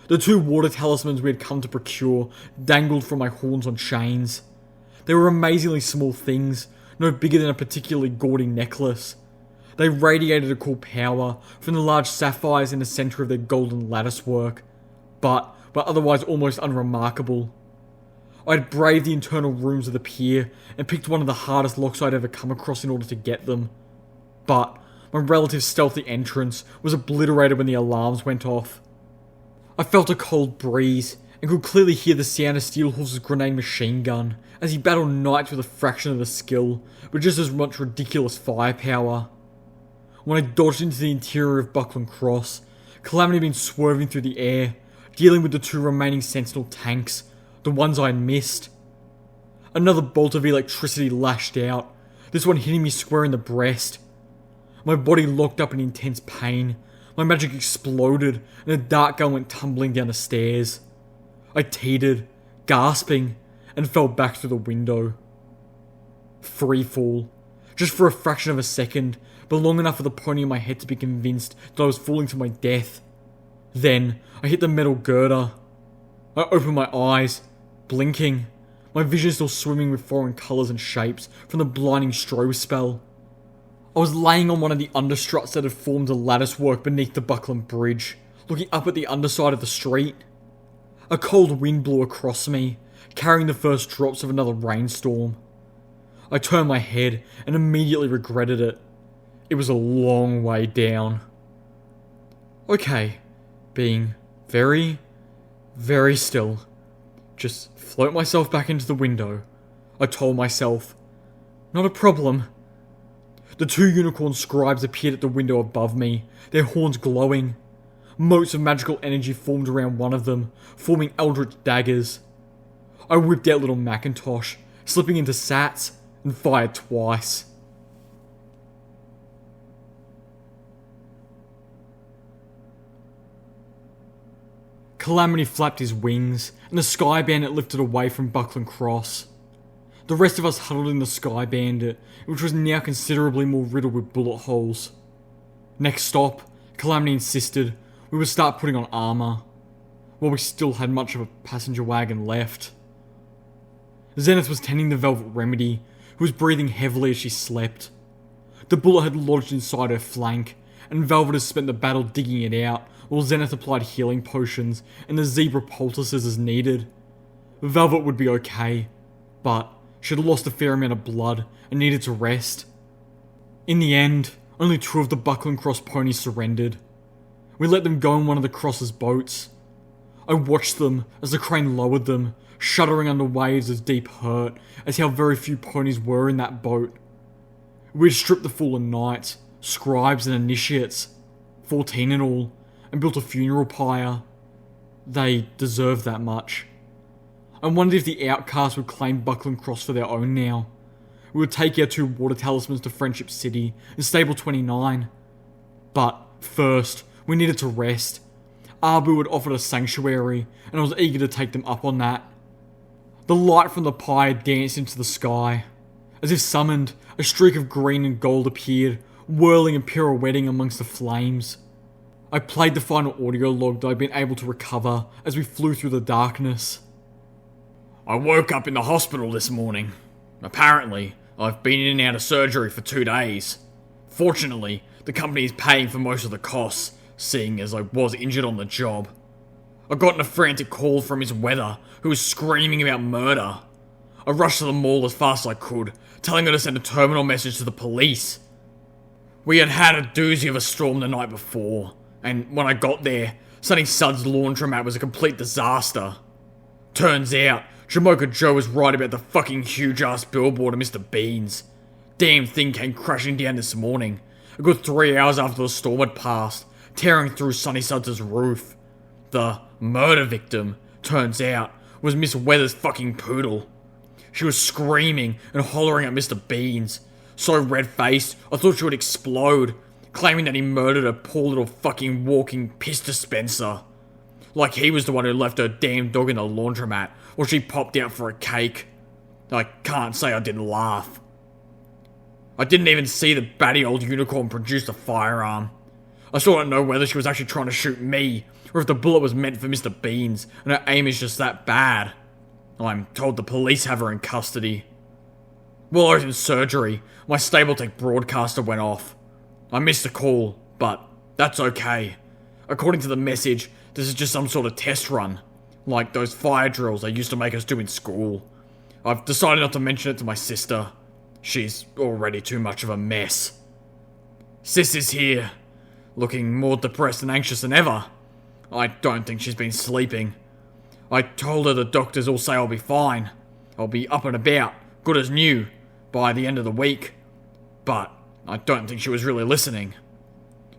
The 2 water talismans we had come to procure dangled from my horns on chains. They were amazingly small things, no bigger than a particularly gaudy necklace. They radiated a cool power from the large sapphires in the centre of their golden lattice work, but were otherwise almost unremarkable. I had braved the internal rooms of the pier and picked one of the hardest locks I'd ever come across in order to get them. But my relative stealthy entrance was obliterated when the alarms went off. I felt a cold breeze and could clearly hear the sound of Steelhorse's grenade machine gun as he battled knights with a fraction of the skill, but just as much ridiculous firepower. When I dodged into the interior of Buckland Cross, Calamity had been swerving through the air, dealing with the 2 remaining Sentinel tanks, the ones I had missed. Another bolt of electricity lashed out, this one hitting me square in the breast. My body locked up in intense pain, my magic exploded, and a dart gun went tumbling down the stairs. I teetered, gasping, and fell back through the window. Free fall, just for a fraction of a second, but long enough for the pony in my head to be convinced that I was falling to my death. Then, I hit the metal girder. I opened my eyes, blinking, my vision still swimming with foreign colours and shapes from the blinding strobe spell. I was laying on one of the understruts that had formed a lattice work beneath the Buckland Bridge, looking up at the underside of the street. A cold wind blew across me, carrying the first drops of another rainstorm. I turned my head and immediately regretted it. It was a long way down. Okay, being very, very still. Just float myself back into the window, I told myself. Not a problem. The 2 unicorn scribes appeared at the window above me, their horns glowing. Motes of magical energy formed around one of them, forming eldritch daggers. I whipped out little Macintosh, slipping into sats, and fired twice. Calamity flapped his wings, and the Sky Bandit lifted away from Buckland Cross. The rest of us huddled in the Sky Bandit, which was now considerably more riddled with bullet holes. Next stop, Calamity insisted, we would start putting on armour, while we still had much of a passenger wagon left. Zenith was tending the Velvet Remedy, who was breathing heavily as she slept. The bullet had lodged inside her flank, and Velvet had spent the battle digging it out, while Zenith applied healing potions and the zebra poultices as needed. Velvet would be okay, but she had lost a fair amount of blood and needed to rest. In the end, only 2 of the Buckland Cross ponies surrendered. We let them go in one of the Cross's boats. I watched them as the crane lowered them, shuddering under waves of deep hurt as how very few ponies were in that boat. We had stripped the fallen knights, scribes and initiates, 14 in all, and built a funeral pyre. They deserved that much. I wondered if the outcasts would claim Buckland Cross for their own now. We would take our 2 water talismans to Friendship City and Stable 29. But first, we needed to rest. Abu had offered a sanctuary, and I was eager to take them up on that. The light from the pyre danced into the sky. As if summoned, a streak of green and gold appeared, whirling and pirouetting amongst the flames. I played the final audio log that I'd been able to recover as we flew through the darkness. I woke up in the hospital this morning. Apparently, I've been in and out of surgery for 2 days. Fortunately, the company is paying for most of the costs, seeing as I was injured on the job. I got a frantic call from Miss Weather, who was screaming about murder. I rushed to the mall as fast as I could, telling her to send a terminal message to the police. We had had a doozy of a storm the night before, and when I got there, Sunny Sud's laundromat was a complete disaster. Turns out, Jamocha Joe was right about the fucking huge-ass billboard of Mr. Beans. Damn thing came crashing down this morning, a good 3 hours after the storm had passed, tearing through Sunny Sud's roof. The murder victim, turns out, was Miss Weather's fucking poodle. She was screaming and hollering at Mr. Beans, so red-faced I thought she would explode, claiming that he murdered a poor little fucking walking piss dispenser. Like he was the one who left her damn dog in the laundromat while she popped out for a cake. I can't say I didn't laugh. I didn't even see the batty old unicorn produce a firearm. I still don't know whether she was actually trying to shoot me, or if the bullet was meant for Mr. Beans, and her aim is just that bad. I'm told the police have her in custody. While I was in surgery, my stable tech broadcaster went off. I missed the call, but that's okay. According to the message, this is just some sort of test run, like those fire drills they used to make us do in school. I've decided not to mention it to my sister. She's already too much of a mess. Sis is here, looking more depressed and anxious than ever. I don't think she's been sleeping. I told her the doctors all say I'll be fine. I'll be up and about, good as new, by the end of the week. But I don't think she was really listening.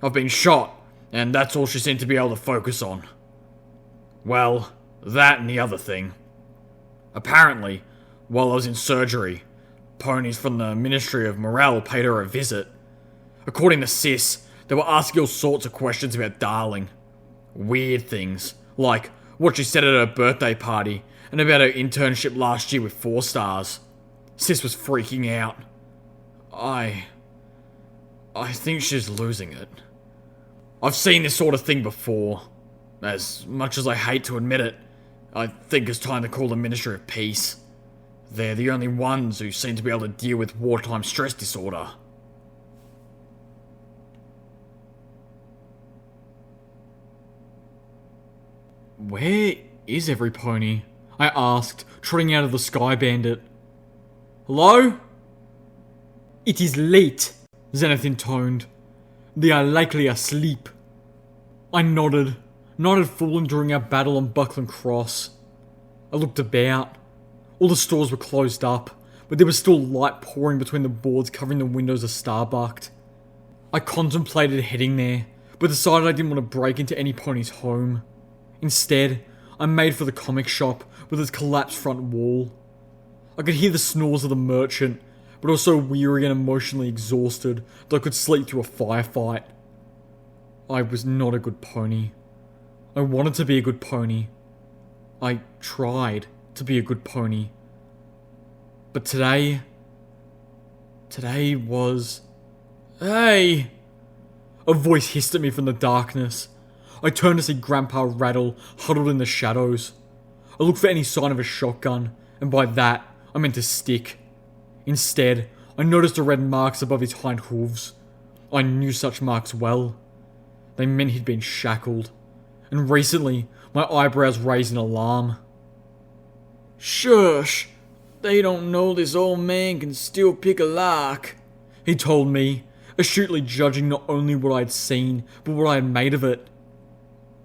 I've been shot, and that's all she seemed to be able to focus on. Well, that and the other thing. Apparently, while I was in surgery, ponies from the Ministry of Morale paid her a visit. According to Sis, they were asking all sorts of questions about Darling. Weird things, like what she said at her birthday party, and about her internship last year with 4 stars. Sis was freaking out. I think she's losing it. I've seen this sort of thing before. As much as I hate to admit it, I think it's time to call the Ministry of Peace. They're the only ones who seem to be able to deal with wartime stress disorder. Where is every pony? I asked, trotting out of the Sky Bandit. Hello? It is late, Zenith intoned. They are likely asleep. I nodded. Night had fallen during our battle on Buckland Cross. I looked about. All the stores were closed up, but there was still light pouring between the boards covering the windows of Starbucked. I contemplated heading there, but decided I didn't want to break into any pony's home. Instead, I made for the comic shop with its collapsed front wall. I could hear the snores of the merchant, but I was so weary and emotionally exhausted that I could sleep through a firefight. I was not a good pony. I wanted to be a good pony. I tried to be a good pony. But today was... Hey! A voice hissed at me from the darkness. I turned to see Grandpa Rattle huddled in the shadows. I looked for any sign of a shotgun, and by that, I meant a stick. Instead, I noticed the red marks above his hind hooves. I knew such marks well. They meant he'd been shackled. And recently, my eyebrows raised in alarm. Shush! They don't know this old man can still pick a lock, he told me, astutely judging not only what I'd seen, but what I had made of it.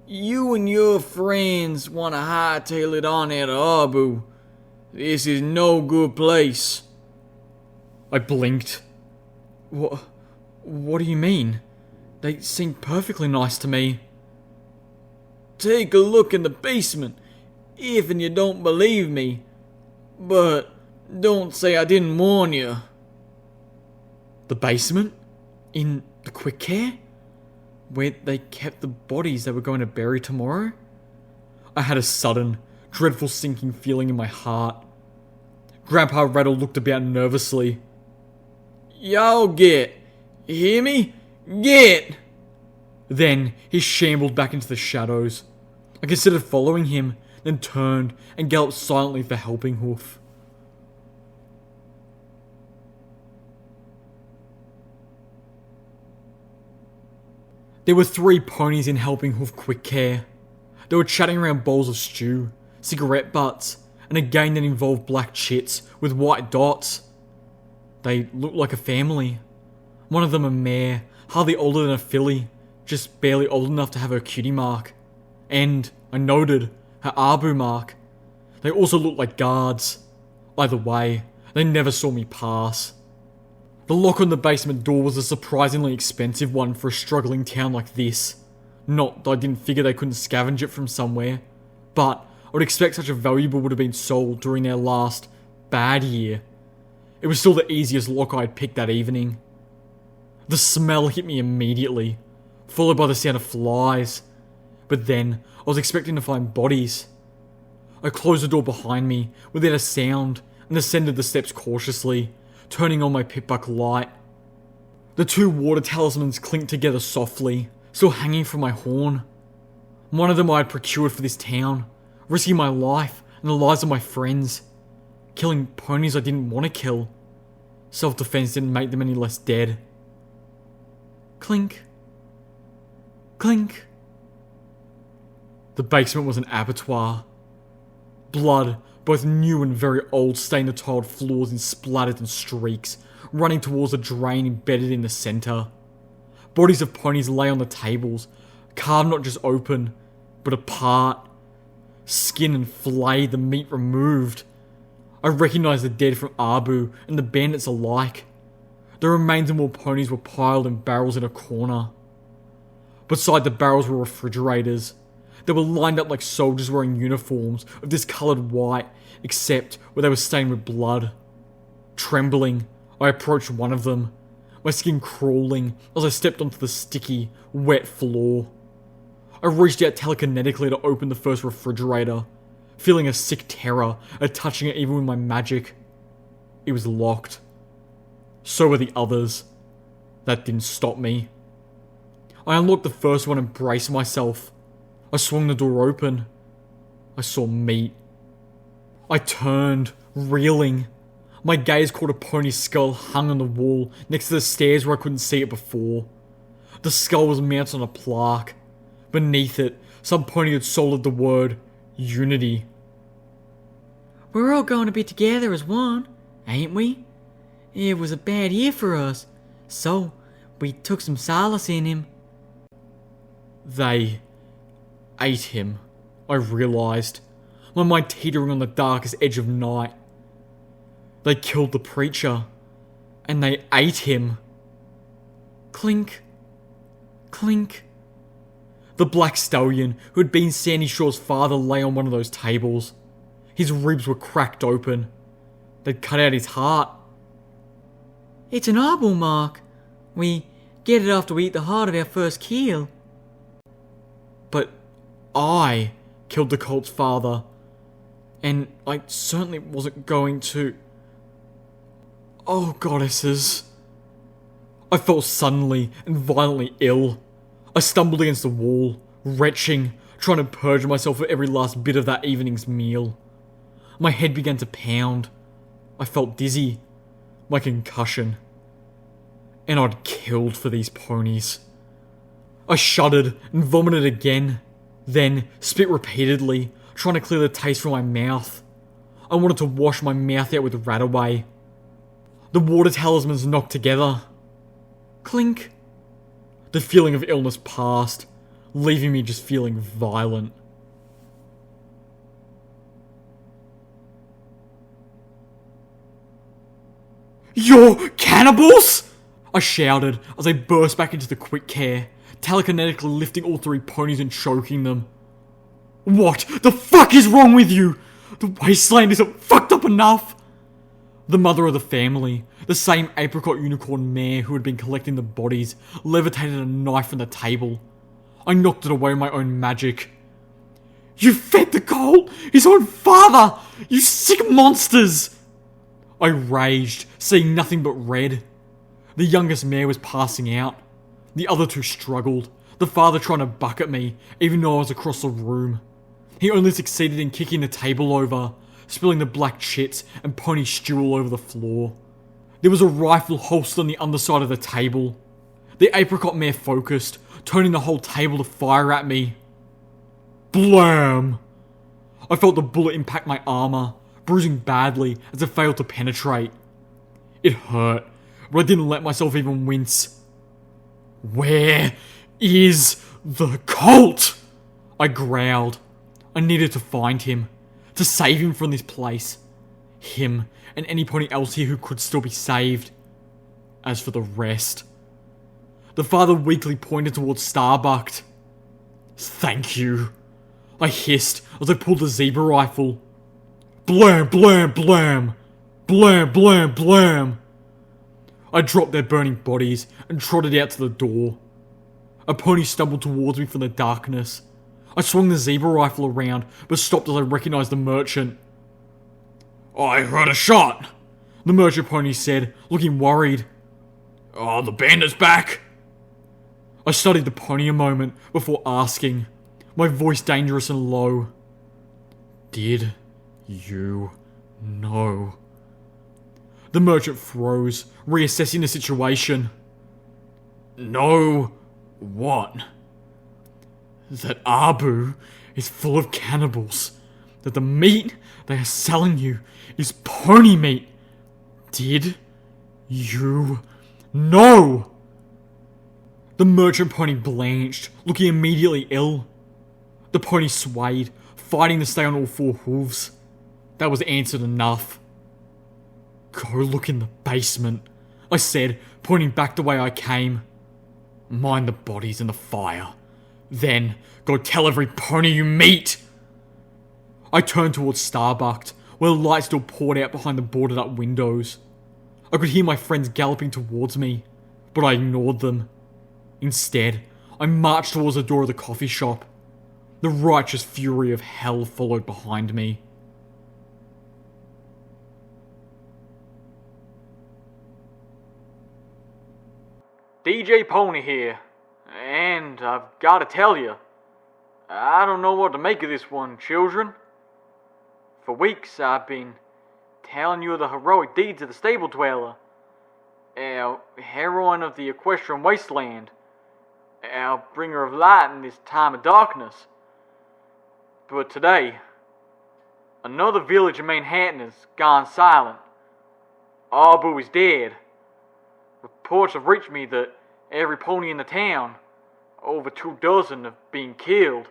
You and your friends want to hightail it on out of Abu. This is no good place. I blinked. What do you mean? They seemed perfectly nice to me. Take a look in the basement, if and you don't believe me. But don't say I didn't warn you. The basement? In the quick care? Where they kept the bodies they were going to bury tomorrow? I had a sudden, dreadful sinking feeling in my heart. Grandpa Rattle looked about nervously. Y'all get. You hear me? Get! Then he shambled back into the shadows. I considered following him, then turned and galloped silently for Helping Hoof. There were 3 ponies in Helping Hoof quick care. They were chatting around bowls of stew, cigarette butts, and a game that involved black chits with white dots. They looked like a family. One of them a mare, hardly older than a filly, just barely old enough to have her cutie mark. And, I noted, her Abu mark. They also looked like guards. Either way, they never saw me pass. The lock on the basement door was a surprisingly expensive one for a struggling town like this. Not that I didn't figure they couldn't scavenge it from somewhere, but I would expect such a valuable would have been sold during their last bad year. It was still the easiest lock I had picked that evening. The smell hit me immediately, followed by the sound of flies. But then, I was expecting to find bodies. I closed the door behind me without a sound and ascended the steps cautiously, turning on my pit-buck light. The 2 water talismans clinked together softly, still hanging from my horn. One of them I had procured for this town, risking my life and the lives of my friends. Killing ponies I didn't want to kill. Self-defense didn't make them any less dead. Clink. Clink. The basement was an abattoir. Blood, both new and very old, stained the tiled floors in splatters and streaks, running towards a drain embedded in the centre. Bodies of ponies lay on the tables, carved not just open, but apart. Skin and flayed, the meat removed. I recognised the dead from Abu and the bandits alike. The remains of more ponies were piled in barrels in a corner. Beside the barrels were refrigerators. They were lined up like soldiers wearing uniforms of discoloured white, except where they were stained with blood. Trembling, I approached one of them, my skin crawling as I stepped onto the sticky, wet floor. I reached out telekinetically to open the first refrigerator, feeling a sick terror at touching it even with my magic. It was locked. So were the others. That didn't stop me. I unlocked the first one and braced myself. I swung the door open. I saw meat. I turned, reeling. My gaze caught a pony's skull hung on the wall next to the stairs where I couldn't see it before. The skull was mounted on a plaque. Beneath it, some pony had soldered the word Unity. We're all going to be together as one, ain't we? It was a bad year for us, so we took some solace in him. They ate him, I realised, my mind teetering on the darkest edge of night. They killed the preacher, and they ate him. Clink. Clink. The black stallion, who had been Sandy Shore's father, lay on one of those tables. His ribs were cracked open. They'd cut out his heart. It's an eyeball mark. We get it after we eat the heart of our first kill. But I killed the cult's father, and I certainly wasn't going to. Oh, goddesses. I felt suddenly and violently ill. I stumbled against the wall, retching, trying to purge myself of every last bit of that evening's meal. My head began to pound. I felt dizzy. My concussion. And I'd killed for these ponies. I shuddered and vomited again, then spit repeatedly, trying to clear the taste from my mouth. I wanted to wash my mouth out with Rataway. The water talismans knocked together. Clink. The feeling of illness passed, leaving me just feeling violent. You're cannibals? I shouted as I burst back into the quick care, telekinetically lifting all 3 ponies and choking them. What the fuck is wrong with you? The wasteland isn't fucked up enough. The mother of the family, the same apricot unicorn mare who had been collecting the bodies, levitated a knife from the table. I knocked it away with my own magic. You fed the cult! His own father! You sick monsters! I raged, seeing nothing but red. The youngest mare was passing out. The other 2 struggled, the father trying to bucket me, even though I was across the room. He only succeeded in kicking the table over, spilling the black chits and pony stew all over the floor. There was a rifle holstered on the underside of the table. The apricot mare focused, turning the whole table to fire at me. Blam! I felt the bullet impact my armour, bruising badly as it failed to penetrate. It hurt, but I didn't let myself even wince. Where is the cult? I growled. I needed to find him, to save him from this place. Him and any pony else here who could still be saved. As for the rest... The father weakly pointed towards Starbucked. Thank you, I hissed as I pulled the zebra rifle. Blam, blam, blam! Blam, blam, blam! I dropped their burning bodies and trotted out to the door. A pony stumbled towards me from the darkness. I swung the zebra rifle around, but stopped as I recognized the merchant. I heard a shot. the merchant pony said, looking worried. Oh, the bandit's back. I studied the pony a moment before asking, my voice dangerous and low. Did you know? The merchant froze, reassessing the situation. No, what? That Abu is full of cannibals. That the meat they are selling you is pony meat. Did you know? The merchant pony blanched, looking immediately ill. The pony swayed, fighting to stay on all four hooves. That was answered enough. Go look in the basement, I said, pointing back the way I came. Mind the bodies in the fire. Then, go tell every pony you meet! I turned towards Starbucked, where the light still poured out behind the boarded up windows. I could hear my friends galloping towards me, but I ignored them. Instead, I marched towards the door of the coffee shop. The righteous fury of hell followed behind me. DJ Pony here, and I've got to tell you, I don't know what to make of this one, children. For weeks I've been telling you of the heroic deeds of the stable dweller, our heroine of the equestrian wasteland, our bringer of light in this time of darkness. But today, another village in Manhattan has gone silent. Abu is dead. Reports have reached me that every pony in the town, over 24, have been killed.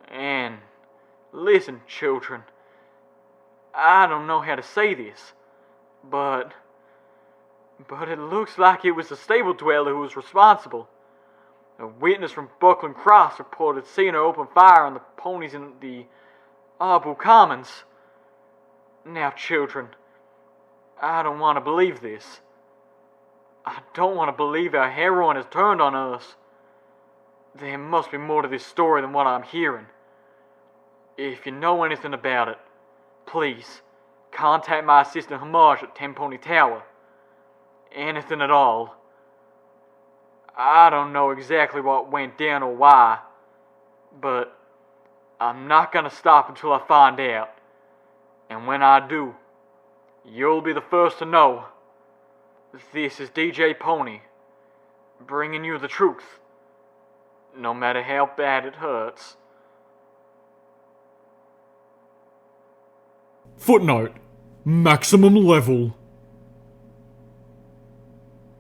And listen, children, I don't know how to say this, but it looks like it was the stable dweller who was responsible. A witness from Buckland Cross reported seeing her open fire on the ponies in the Abu Commons. Now, children, I don't want to believe this. I don't want to believe our heroine has turned on us. There must be more to this story than what I'm hearing. If you know anything about it, please contact my assistant Hamaj at Ten Pony Tower. Anything at all. I don't know exactly what went down or why, but I'm not gonna stop until I find out. And when I do, you'll be the first to know. This is DJ Pony, bringing you the truth, no matter how bad it hurts. Footnote: maximum level.